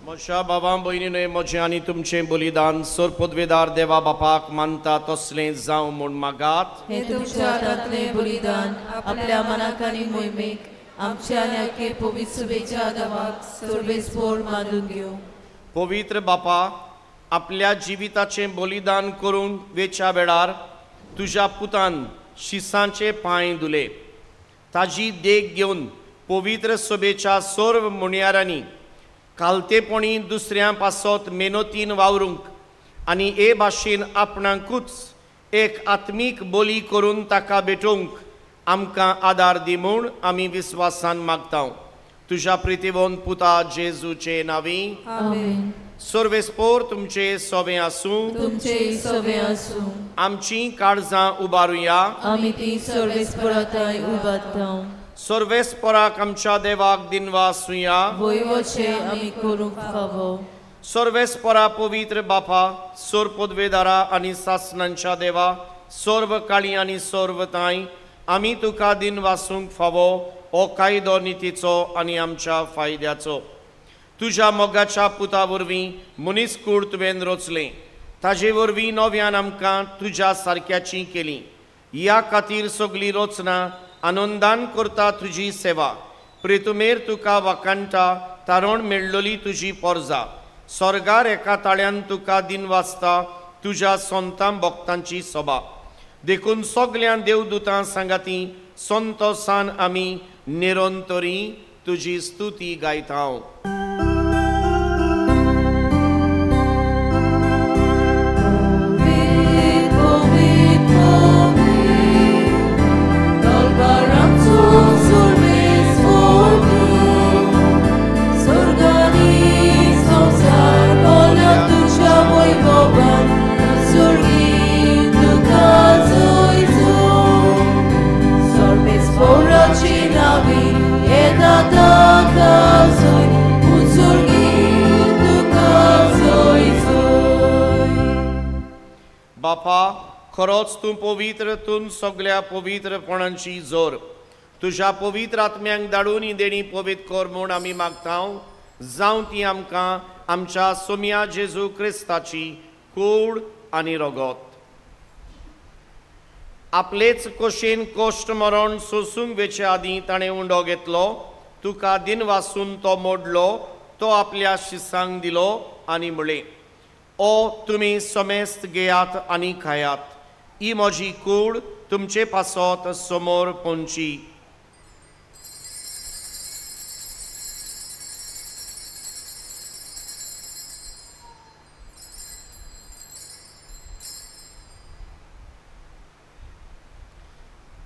म्हज्या बाबां भयणींनो, म्हजें आनी तुमचें बलिदान सोर पदवेदार देवा बापाक मानता तसलें जावं म्हूण मागात. हे तुमच्या हातांतलें बलिदान आपल्या मनाक आनी मोहिमेक आमच्या आनी आख्खे पवित्र सभेच्या देवाक सर्वेस्पोर मानून घेवं. पवित्र बापा, आपल्या जिविताचें बलिदान करून वेच्या वेळार तुज्या पुतान शिसांचे पांय धुले. ताजी देख घेवन पवित्र सभेच्या सर्व मुणयारांनी कालतेपणी दुसऱ्यां पासत मेनोतीन वावरूंक आनी हे भाशेन आपणाकूच एक आत्मीक बोली करून ताका भेटोवंक आमकां आदार दी म्हूण आमी विस्वासान मागता. तुज्या प्रितीवंत पुता जेजूचे नांवी. आमेन. सर्वेस्पोर तुमचे सोबे आसूं. तुमचे सवे आसूं. आमची काळजां उबारुया. आमी ती सर्वेस्पराताय उबारतां. सर्वेस्पराक आमच्या देवाक दिनवासुया. वयवचे आमी करूंक फावो. सर्वेस्परा पवित्र बापा, सोर पदवेदारा आनी सासणांच्या देवा, सर्व काळी आनी सर्व ताई, आमी तुका दिन वासूंक फावो हो कायदो नितीचो आनी आमच्या फायद्याचो. तुज्या मोगाच्या पुता वरवीं मनीसकूड तुवें रचलें. ताजे वरवीं नव्यान आमकां तुज्या सारक्याची केली. ह्या खातीर सगळी रचना आनंदान करता तुजी सेवा. प्रितुमेर तुका वाकांटा तारण मेळ्ळोली तुजी पोरजा. स्वर्गार एका ताळ्यान तुका दिन वाजता तुज्या सोंतां भक्तांची सभा. देखून सगळ्या देवदूतां सांगाती संतोसान आमी निरंतरी तुजी स्तुती गायता. बापा, खरोच तूं पवित्र, तूं सगळ्या पवित्रपणांची जोर. तुज्या पवित्र आत्म्यांक धाडून ही देणी पवित्र कर म्हूण आमी मागता. जावं ती आमकां आमच्या सोम्या जेजू क्रिस्ताची कूड आनी रगत. आपलेच कोशेन कोश्ट मरण सोसूंक वेचे आदीं ताणें उंडो घेतलो. तुका दिन वासून तो मोडलो. तो आपल्या शिसांक दिलो आनी म्हळें, ओ तुमी समेस्त घेयात आनी खायात. ही म्हजी कूड तुमचे पासत समोर पोंची.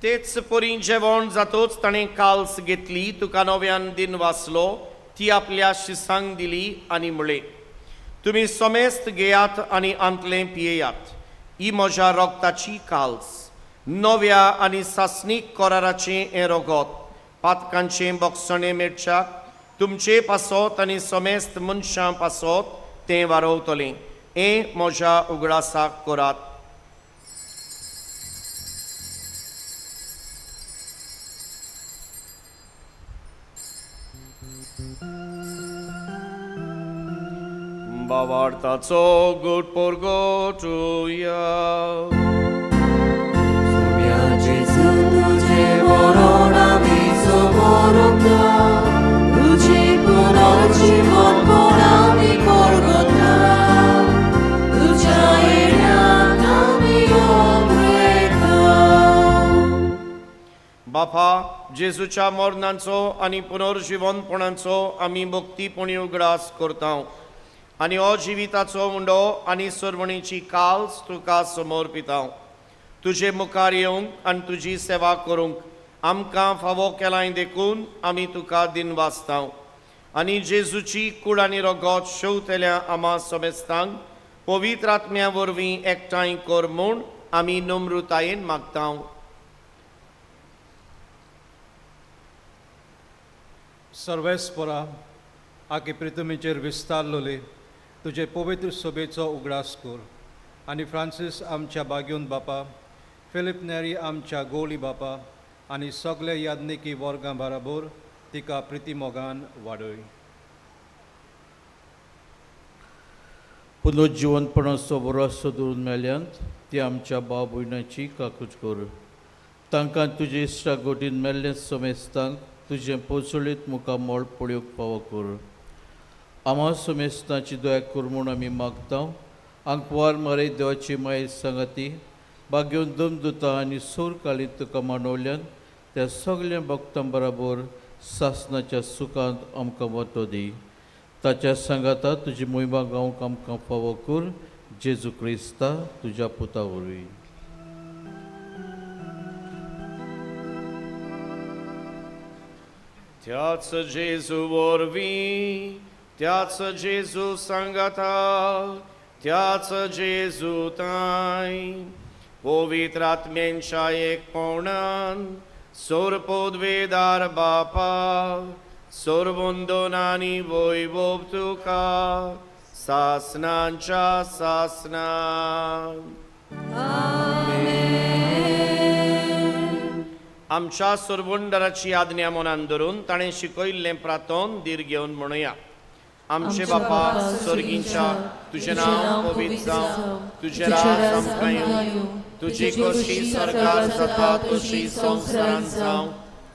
तेच परी जेवण जातोच ताणें काल्स घेतली. तुका नव्यान दिन वाचलो. ती आपल्या शिसांक दिली आनी म्हळें, तुमी समेस्त घेयात आनी आंतलें पियेयात. ही म्हज्या रगताची काल्स, नव्या आनी सासणीक कराराचें हें रगत, पातकांचें बक्षणें मेटच्याक तुमचे पासत आनी समेस्त मनशां पासत तें वारवतलें. हें म्हज्या उगडासाक करात. Bavartaco good purgotuja. Sumia Jesu तुझे मरण आमी सोबोरोंगा तुझे पुनर्जीवन पण आमी परगता तुझ्या येण्यान आमी ओंप्रेता. बापा जेजूच्या मरणांचो आनी पुनर्जीवनपणांचो आमी भक्तीपणी उगडास करता आनी हो जिविताचो मुंडो आनी सर्वणीची काल्स तुका समर्पिता. तुजे मुखार येवंक आनी तुजी सेवा करूंक आमकां फावो केलाय देखून आमी तुका दिनवासता आनी जेजूची कूड आनी रगत शेवतेल्या आमा समेस्तांक पवित्र आत्म्या वरवीं एकठांय कर म्हूण आमी नम्रतायेन मागता. सर्वेस्परा आगे प्रितमेचेर विस्तारलोले तुजे पवित्र सभेचो उगडास कर आनी फ्रांसीस आमच्या बागयोन बापा फिलिप नेरी आमच्या गोळी बापा आनी सगळे यादनिकी वर्गां बराबर तिका प्रितीमोगान वाडय. पुनर्जीवनपणाचो बरो सोदून मेल्यांत ती आमच्या भाव भयणांची काकूट कर. तांकां तुजे इश्टा गोटीन मेल्लें समेस्तांक तुजें पोचळीत मुखार मोळ पळोवंक फावो कर. आमा समेस्तांची दया कर म्हूण आमी मागता. आंकवार मारे देवाची माय सांगाती बागेवन दमदुतां आनी सोर कालीत तुका मांडवल्यान त्या सगळ्या भक्तां बराबर सासणाच्या सुखांत आमकां वतो दी. ताच्या सांगाता तुजी मोहिमा गावंक आमकां फावो कर. जेजू क्रिस्ता तुज्या पुता वरवीं. त्याच जेजू वरवीं त्याच जेजू सांगाता त्याच जेजू ताय पवित्र आत्म्यांच्या एकपणान सोरपोदवेदार बापा सोरवंदनानी वैभव तुका सासनांच्या सासनान. आमच्या सोरवंडराची आज्ञा मनान धरून ताणें शिकयल्लें प्रार्थोन धीर घेवन म्हणुया. आमचे बापा स्वर्गींच्या तुझें नांव पवित्र जावं तुझें राज आमकां येवं तुजी कशी सरकार जाता तशी संवसारांत जावं.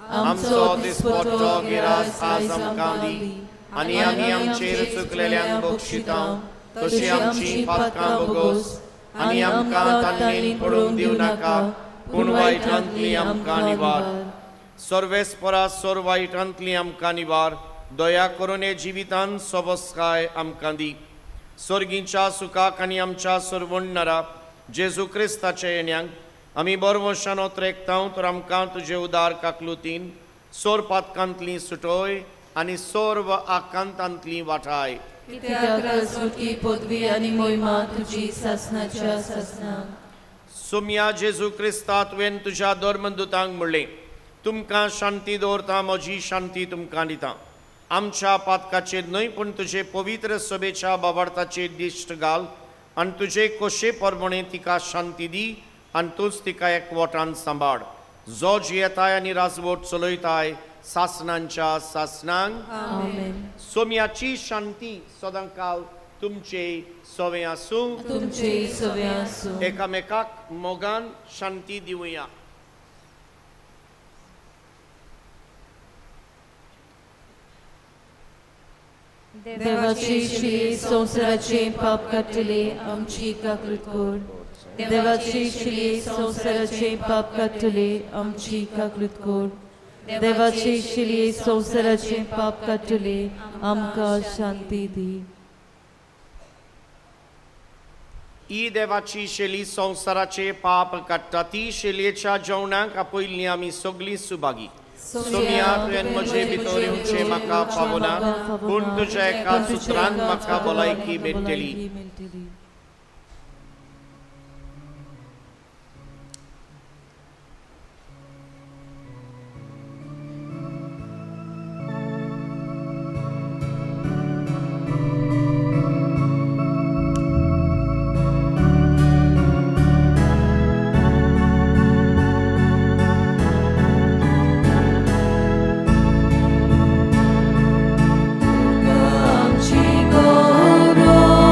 आमचो दिसपट्टो गिरास आज आमकां दी आनी आमी आमचेर चुकलेल्यांक बक्षिता तशी आमची पातकां बगोस आनी आमकां तांणीन पडूंक दिवं नाका पूण वायटांतली आमकां निवार. सर्वेस्परा सोर वायटांतली आमकां निवार. दया करून हे जिवितान सोबस्काय आमकां दी. स्वर्गींच्या सुखाक आनी आमच्या सोरवंडरा जेजू क्रिस्ताच्या येण्याक आमी बरवशान ओत्रेकता तर आमकां तुजे उदार काकलुतीन सोर पातकांतली सुटोय आनी सोर्व आकांतांतली वाटाय. सुटकी पदवी आनी मोहिमा तुजी सासनाच्या सासनाक. सुम्या जेजू क्रिस्ता तुवें तुज्या धर्मदुतांक म्हणलें तुमकां शांती दवरता म्हजी शांती तुमकां दिता. आमच्या पातकाचेर न्हय पूण तुजे पवित्र सभेच्या बाबार्थाचेर दिश्ट घाल आनी तुजे कोशे परमणे तिका शांती दी आनी तूंच तिका एकवटान सांबाळ. जो जियेताय आनी राजवट चलयताय सासनांच्या सासनांक. सोम्याची शांती सदांकाल तुमचे सोवे आसूं. तुमचे सोवे आसूं. एकामेकाक मोगान शांती दिवया. देवाचे शिले संवसाराचे पाप काडटले आमची काकूट कर. देवाचे शिले संवसाराचे पाप काडटले आमची काकूट कर. देवाचे शिले संवसाराचे पाप काडटले आमकां शांती दी. ही देवाची शेली संवसाराचे पाप काडटा ती शेलयेच्या जेवणाक आपयल्ली आमी सगळीं सुभागी. सोम्या तुवें म्हजे भितर येवचें म्हाका फावना पूण तुज्या एका सुत्रान म्हाका भलायकी मेळटली. आमची गौरव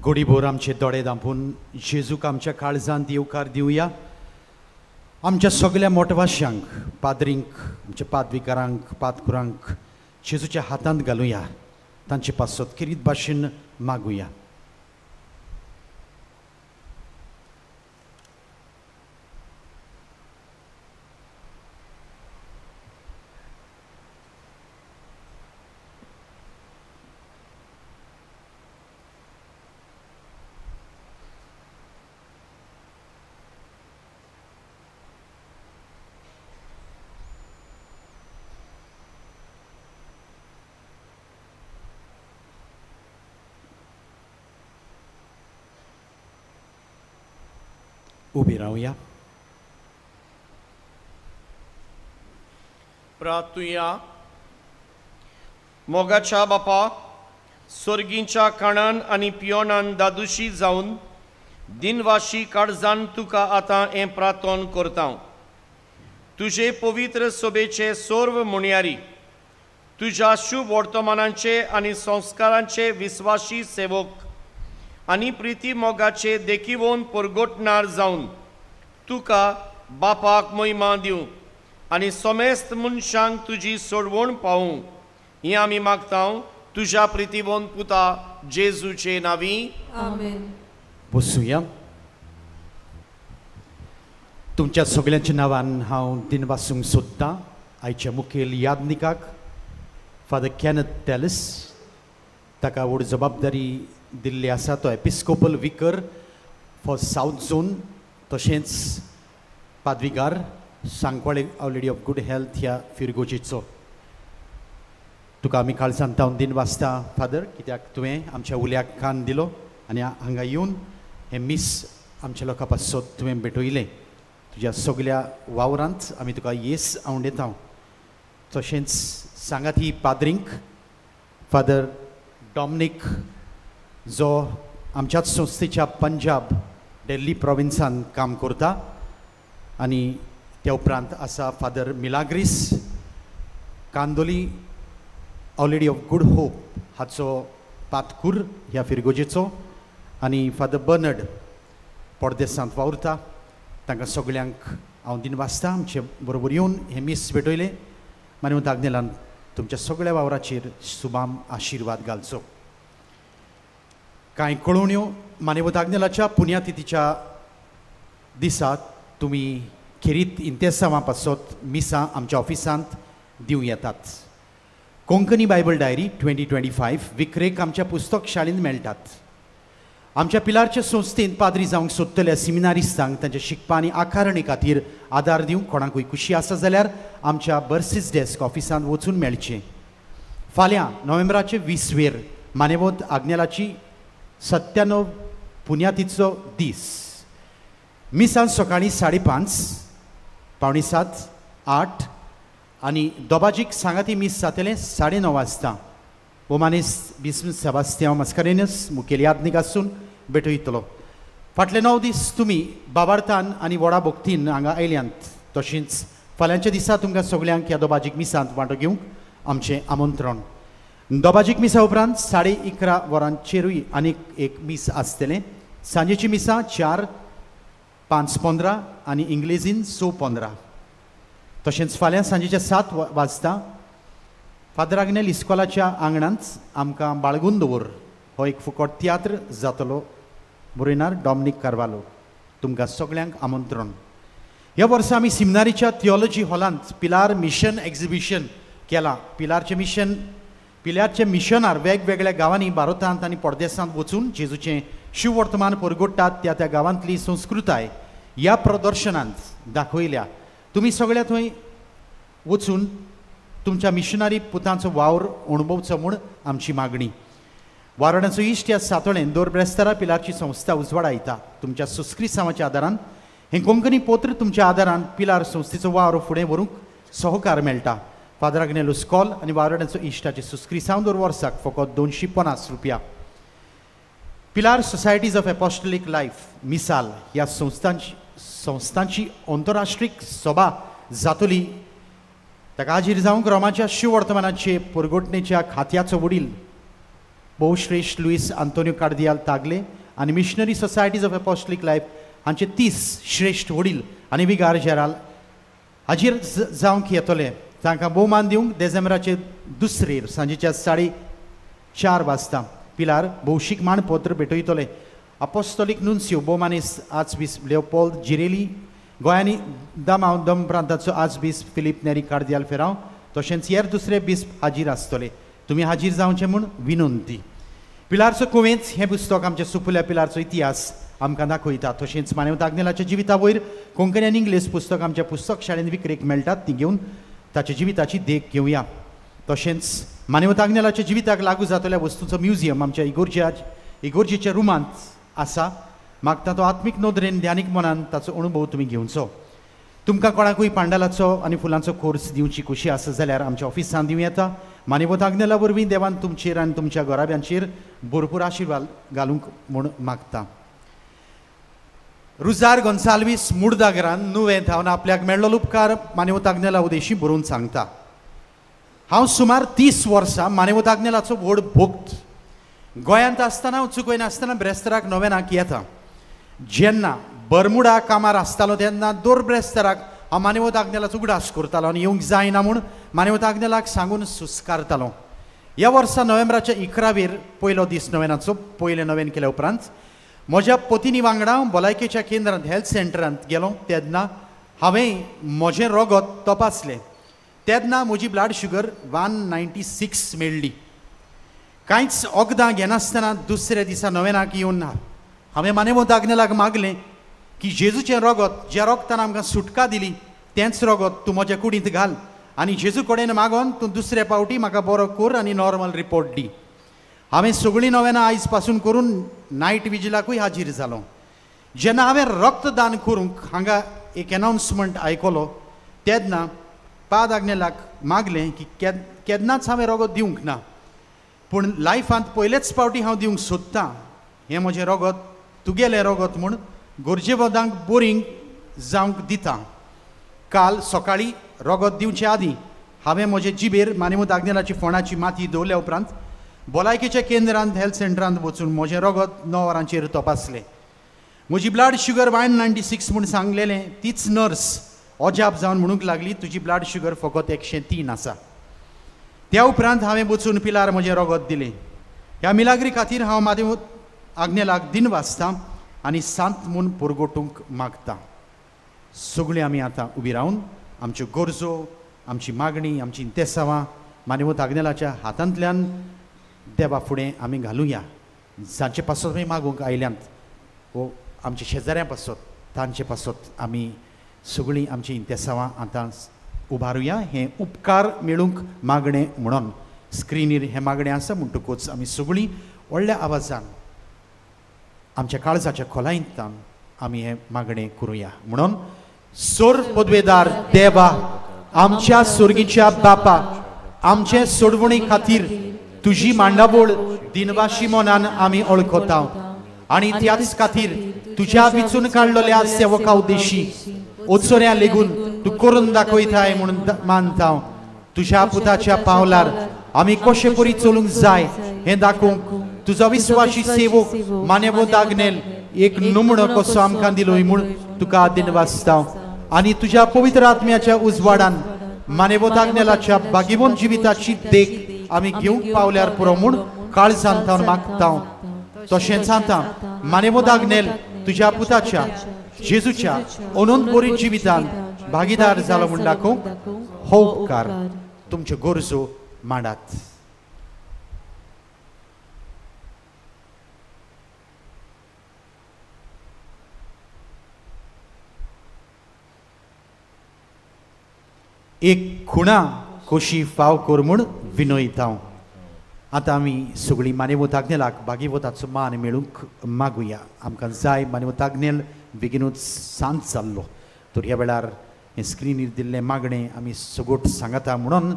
गोडीभोर आमचे दोळे धांपून जेजूक आमच्या काळजांत येवकार दिवया. आमच्या सगळ्या मोटवाश्यांक, पाद्रींक, आमच्या पादविकारांक, पादकुरांक जेजूच्या हातांत घालुया. तांचे पासत किरीत भाशेन मागुया. उबी रावया. प्रार्थुया. मोगाच्या बापा, स्वर्गीच्या काणान आनी पियोनान दादुशी जावन दिनवाशी काळजान तुका आतां हें प्रार्थन करता. तुजे पवित्र सोबेचे सर्व मुणयारी तुज्या शुभ वर्तमानांचे आनी संस्कारांचे विस्वासी सेवक आनी प्रिती मोगाचे देखीवन परगोटणार जावन तुका बापाक महिमा दिवं आनी समेस्त मनशांक तुजी सोडवण पावूं ही आमी मागता तुज्या प्रितीवन पुता जेजूचे नावी. आमेन. बसूया. तुमच्या सगळ्यांच्या नांवान हांव दिन वासूंक सोदतां आयच्या मुखेल यादनिकाक फादर कॅनथ टेलस. ताका व्हड जबाबदारी दिल्ली आसा. तो episcopal vicar for south zone, तशेंच पादविकार Sancoale our lady of good health ह्या फिरगोजीचो. तुका आमी काळजांत तावन दिन वाचता फादर, कित्याक तुवें आमच्या उल्याक कान दिलो आनी हांगा येवन हें मीस आमच्या लोकां पासत तुवें भेटयलें. तुज्या सगळ्या वावरांत आमी तुका येस आवंडयता. तशेंच सांगाती पाद्रींक फादर डॉमिनिक जो आमच्याच संस्थेच्या पंजाब दिल्ली प्रोविन्सान काम करता, आनी त्या उपरांत आसा father Milagres Candolim our lady of good hope हाचो पातकूर ह्या फिरगोजेचो, आनी फादर बर्नर्ड पॉर्देसांत वावुरता. तांकां सगळ्यांक हांव दिन वाचता. आमचे बरोबर येवन हे मीस भेटयले. मानवंत आग्नेलान तुमच्या सगळ्या वावराचेर सुबाम आशिर्वाद घालचो. कांय कळोवण्यो मानेवत आग्नेलाच्या पुण्यतिथीच्या दिसा तुमी खेरीत इंतेसांवां पासत मिसां आमच्या ऑफिसांत दिवं येतात. कोंकणी बायबल डायरी 2025 विक्रेक आमच्या पुस्तक शाळेंत मेळटात. आमच्या पिलारच्या संस्थेंत पाद्री जावंक सोदतल्या सिमिनारिस्तांक तांच्या शिकपा आनी आकारणे खातीर आदार दिवंक कोणाकूय खुशी आसा जाल्यार आमच्या बर्सीस डेस्क ऑफिसांत वचून मेळचें. फाल्यां नोव्हेंबराचे 20 मानेवत आग्नेलाची 97 पुण्यतिथीचो दीस. मिसान सकाळीं 5:30, 6:45, 8 आनी दोबाजीक सांगाती मीस जातलें 9:30 वाजता. ओमानेस बिस्म सेबास्तियांव मास्कारेनस मुखेल यादनीक आसून भेटयतलो. फाटले 9 दीस तुमी बाबार्थान आनी व्हडा भोक्तीन हांगा आयल्यांत तशेंच फाल्यांच्या दिसा तुमकां सगळ्यांक ह्या दोबाजीक मिसांत वांटो घेवंक आमचें आमंत्रण. दोबाजीक मिसा उपरांत 11:30 वरांचेरूय आनीक एक मीस आसतलें. सांजेची मिसां 4:05:15 आनी इंग्लिजीन 6:15. तशेंच फाल्यां सांजेच्या 7 वाजता फादर आग्नेल इस्कॉलाच्या आंगणांत आमकां बाळगून दवर हो एक फुकट तियात्र जातलो. बरयणार डॉमिनिक कार्वालो. तुमकां सगळ्यांक आमंत्रण. ह्या वर्सा आमी सिमनारीच्या थियोलॉजी हॉलांत पिलार मिशन एक्झिबिशन केलां. पिलारचे मिशनार वेगवेगळ्या गांवांनी भारतांत आनी परदेसांत वचून जेजूचें शिव वर्तमान परगोडटात त्या गांवांतली संस्कृताय ह्या प्रदर्शनांत दाखयल्या. तुमी सगळे थंय वचून तुमच्या मिशनरी पुतांचो वावर अणभवचो म्हूण आमची मागणी. वारणाचो इश्ट ह्या सातोळेन दर ब्रेस्तारा पिलारची संस्था उजवाडायता. तुमच्या सुस्क्रिसांवाच्या आदारान हें कोंकणी पोत्र तुमच्या आदारान पिलार संस्थेचो वावर फुडें व्हरूंक सहकार मेळटा. फादर आग्नेल इस्कॉल आनी वारणाचो इश्टाची सुस्क्रिसांव दर वर्साक फकत ₹250. पिलार सोसायटीज ऑफ एपॉस्टोलीक लायफ मिसाल ह्या संस्थांची आंतरराष्ट्रीय सभा जातली. ताका हाजीर जावंक रोमाच्या शिव वर्तमानाचे परगोटणेच्या खात्याचो वडील भोवश्रेश्ठ लुईस आंतोनियो कार्दियाल तागले आनी मिशनरी सोसायटीज ऑफ एपॉस्टोलीक लायफ हांचे 30 श्रेश्ठ वडील आनी विगार जेराल हाजीर जावंक येतले. तांकां भोवमान दिवंक डिसेंबराचे 2 सांजेच्या 4:30 वाजता पिलार भौशीक मानपत्र भेटयतले. अपोस्तोलीक नुन्सियो भोवमानीस आर्चबिश लेओपोल्ड जिरेली, गोंयांनी दम प्रांताचो आर्चबिश फिलीप नेरी कार्दियाल फेरांव तशेंच हेर दुसरे बिस्प हाजीर आसतले. तुमी हाजीर जावचें म्हूण विनंती. पिलारचो कुवेंच हें पुस्तक आमच्या सुपुल्या पिलारचो इतिहास आमकां दाखयता. तशेंच मानेवता आग्नेलाच्या जिविता वयर कोंकणी आनी इंग्लीश पुस्तक आमच्या पुस्तक शाळेंत विक्रेक मेळटात. ती घेवन ताच्या जिविताची देख घेवया. तशेंच मानेवता आग्नेलाच्या जिविताक लागू जातल्या वस्तूंचो म्युजियम आमच्या इगोर्जेच्या रुमांत आसा. मागता तो आत्मीक नोदरेन ध्यानीक मनान ताचो अणभव तुमी घेवचो. तुमकां कोणाकूय पांडालाचो आनी फुलांचो कोर्स दिवची खुशी आसा जाल्यार आमच्या ऑफिसांत दिवं येता. मानेवता आग्नेला वरवीं देवान तुमचेर आनी तुमच्या घोराब्यांचेर भरपूर आशिर्वाद घालूंक म्हूण मागता. रुजार गोन्साल्वीस मुर्दागरान नुवें धांवन आपल्याक मेळ्ळो उपकार मानेवता आग्नेला उदेशी बरोवन सांगता. हांव सुमार 30 वर्सां मानेवता आग्नेलाचो व्हड भोक्त. गोंयांत आसतना चुकयनासतना ब्रेस्ताराक नोवेनाक येता. जेन्ना बर्मुडा कामार आसतालो तेन्ना दर ब्रेस्ताराक हांव मानेवता आग्नेलाचो उगडास करतालो आनी येवंक जायना म्हूण मानेवता आग्नेलाक सांगून सुस्कारतालो. ह्या वर्सा नोव्हेंबराच्या 11 पयलो दीस नोवेनाचो पयलें नोवेन केल्या उपरांत म्हज्या पत्नी वांगडा भलायकेच्या केंद्रांत हेल्थ सेंटरांत गेलो. तेन्ना हांवें म्हजें रगत तपासलें. तेन्ना म्हजी ब्लड शुगर 196 मेळ्ळी. कांयच वखदां घेनासतना दुसऱ्या दिसा नोवेनाक येवन हांवें मानेवता आग्नेलाक मागलें की जेजूचें रगत ज्या रगतान आमकां सुटका दिली तेंच रगत तूं म्हज्या कुडींत घाल आनी जेजू कडेन मागोन तूं दुसऱ्या पावटी म्हाका बरो कर आनी नॉर्मल रिपोर्ट दी. हांवें सगळीं नोवेनां आयज पासून करून नायट विजिलाकूय हाजीर जालो. जेन्ना हांवें रक्तदान करूंक हांगा एक अनाउन्समेंट आयकलो तेन्ना पाद आग्नेलाक मागलें की केन्नाच हांवें रगत दिवंक ना पूण लायफांत पयलेच पावटी हांव दिवंक सोदतां. हें म्हजें रगत तुगेलें रगत म्हूण गोरजेवदांक बोरींग जावंक दिता. काल सकाळीं रगत दिवचे आदीं हांवें म्हजे जिबेर मानेवता आग्नेलाची फोंडाची माती दवरल्या उपरांत भलायकेच्या केंद्रांत हेल्थ सेंटरांत वचून म्हजें रगत 9 वरांचेर तपासलें. म्हजी ब्लड शुगर 196 म्हूण सांगलेलें तीच नर्स अजाप जावन म्हणूंक लागली तुजी ब्लड शुगर फकत 103 आसा. त्या उपरांत हांवें वचून पिलार म्हजें रगत दिलें. ह्या मिलाग्री खातीर हांव मानेवता आग्नेलाक दिन वाचतां आनी सांत म्हूण परगोटूंक मागता. सगळीं आमी आतां उबी रावन आमच्यो गरजो आमची मागणी आमची इंतेसांवां मानेवता आग्नेलाच्या हातांतल्यान देवा फुडें आमी घालुया. जांचे पासत आमी मागूंक आयल्यांत वो आमच्या शेजाऱ्यां पासत तांचे पासत आमी सगळीं आमची इंतेसांवां आतां उबारुया. हें उपकार मेळूंक मागणें म्हणून स्क्रिनीर हें मागणें आसा म्हणटकूच आमी सगळीं व्हडल्या आवाजान आमच्या काळजाच्या खोलायेंतल्यान आमी हें मागणें करुया. म्हणून सोर पदवेदार देवा आमच्या सुर्गीच्या बापा आमचे सोडवणी खातीर तुजी मांडावळ दिनवाशी मनान आमी ओळखता आनी त्याच खातीर तुज्या विचून काडलेल्या सेवका उद्देशी ओचोऱ्या लेगून तूं करून दाखयताय म्हणून मानता हांव तुज्या पुताच्या पावलार आमी कशे परी चलूंक जाय हें दाखोवंक तुजो विस्वासी सेवक मानेवंत आग्नेल एक नमुनो कसो आमकां दिलोय म्हूण तुका दिनवासता आनी तुज्या पवित्र आत्म्याच्या उजवाडान मानेवंत आग्नेलाच्या बागीवंत जिविताची देख आमी घेवंक पावल्यार पुरो म्हूण काळजांत हांव मागता तशेंच सांगता मानेवंत आग्नेल तुज्या पुताच्या जेजूच्या अनंत बरी जिवितान भागीदार जालो म्हूण दाखोवंक हो उपकार तुमच्यो गरजो मांडात. एक खुणा खोशी फाव कर म्हूण विनयता. आतां आमी सगळीं मानेवंत आग्नेलाक भागीवताचो मान मेळूंक मागुया. आमकां जाय मानेवंत आग्नेल बेगीनूच सांज जाल्लो तर ह्या वेळार हें स्क्रिनीर दिल्लें मागणें आमी सगोट सांगता म्हणून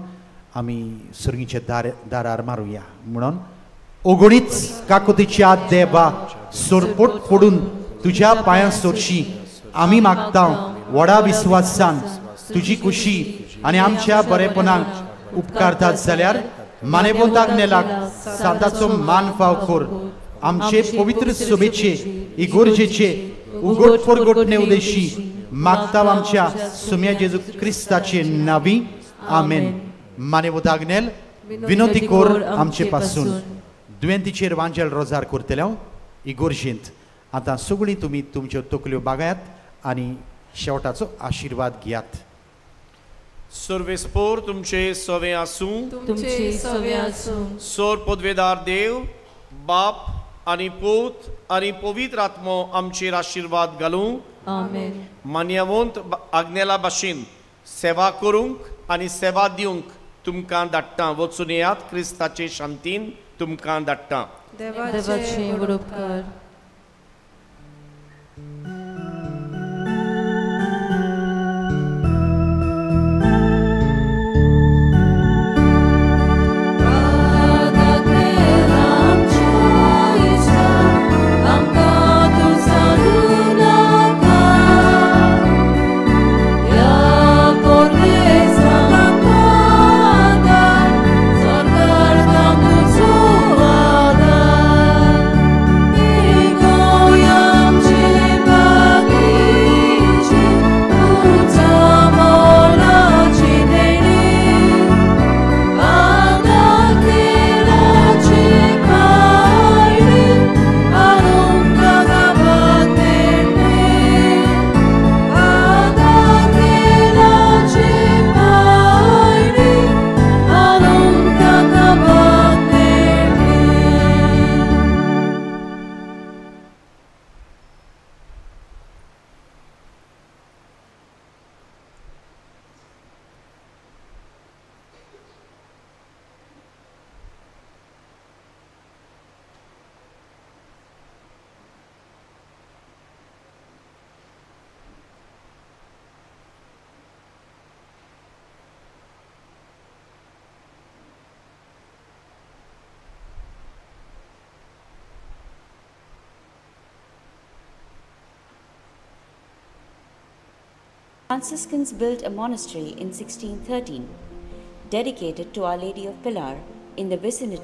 आमी सर्गीच्या दारार मारुया. म्हणून ओगणीच काकुतीच्या देवा सोरपोट पडून तुज्या पांयां सरशी आमी मागता व्हडा विस्वासान तुजी खुशी आनी आमच्या बरेपणाक उपकारतात जाल्यार मानेवंत आग्नेलाक साताचो मान फाव कर. आमचे पवित्र सभेचे इगोर्जेचे उगड परगटणे उदेशी मागता आमच्या सुम्या जेजू क्रिस्ताचे नांवी आमेन. मानेवंत आग्नेल विनंती कर आमचे पासून दुयेंतीचेर वांजेल रोजार करतल्या इगोर्जेंत. आतां सगळीं तुमी तुमच्यो तकल्यो बागायात आनी शेवटाचो आशिर्वाद घेयात. सर्वेस्पोर तुमचे सवे आसूं. तुमचे सवे आसूं. सोर पदवेदार देव बाप आनी पूत आनी पवित्र आत्मो आमचेर आशिर्वाद घालूं. आमेन. मान्यवंत आग्नेला भाशेन सेवा करूंक आनी सेवा दिवंक तुमकां धाडटा. वचून येयात क्रिस्ताचे शांतीन तुमकां धाडटा. देवाचे उपकार. Franciscans built a monastery in 1613, dedicated to Our Lady of Pilar in the vicinity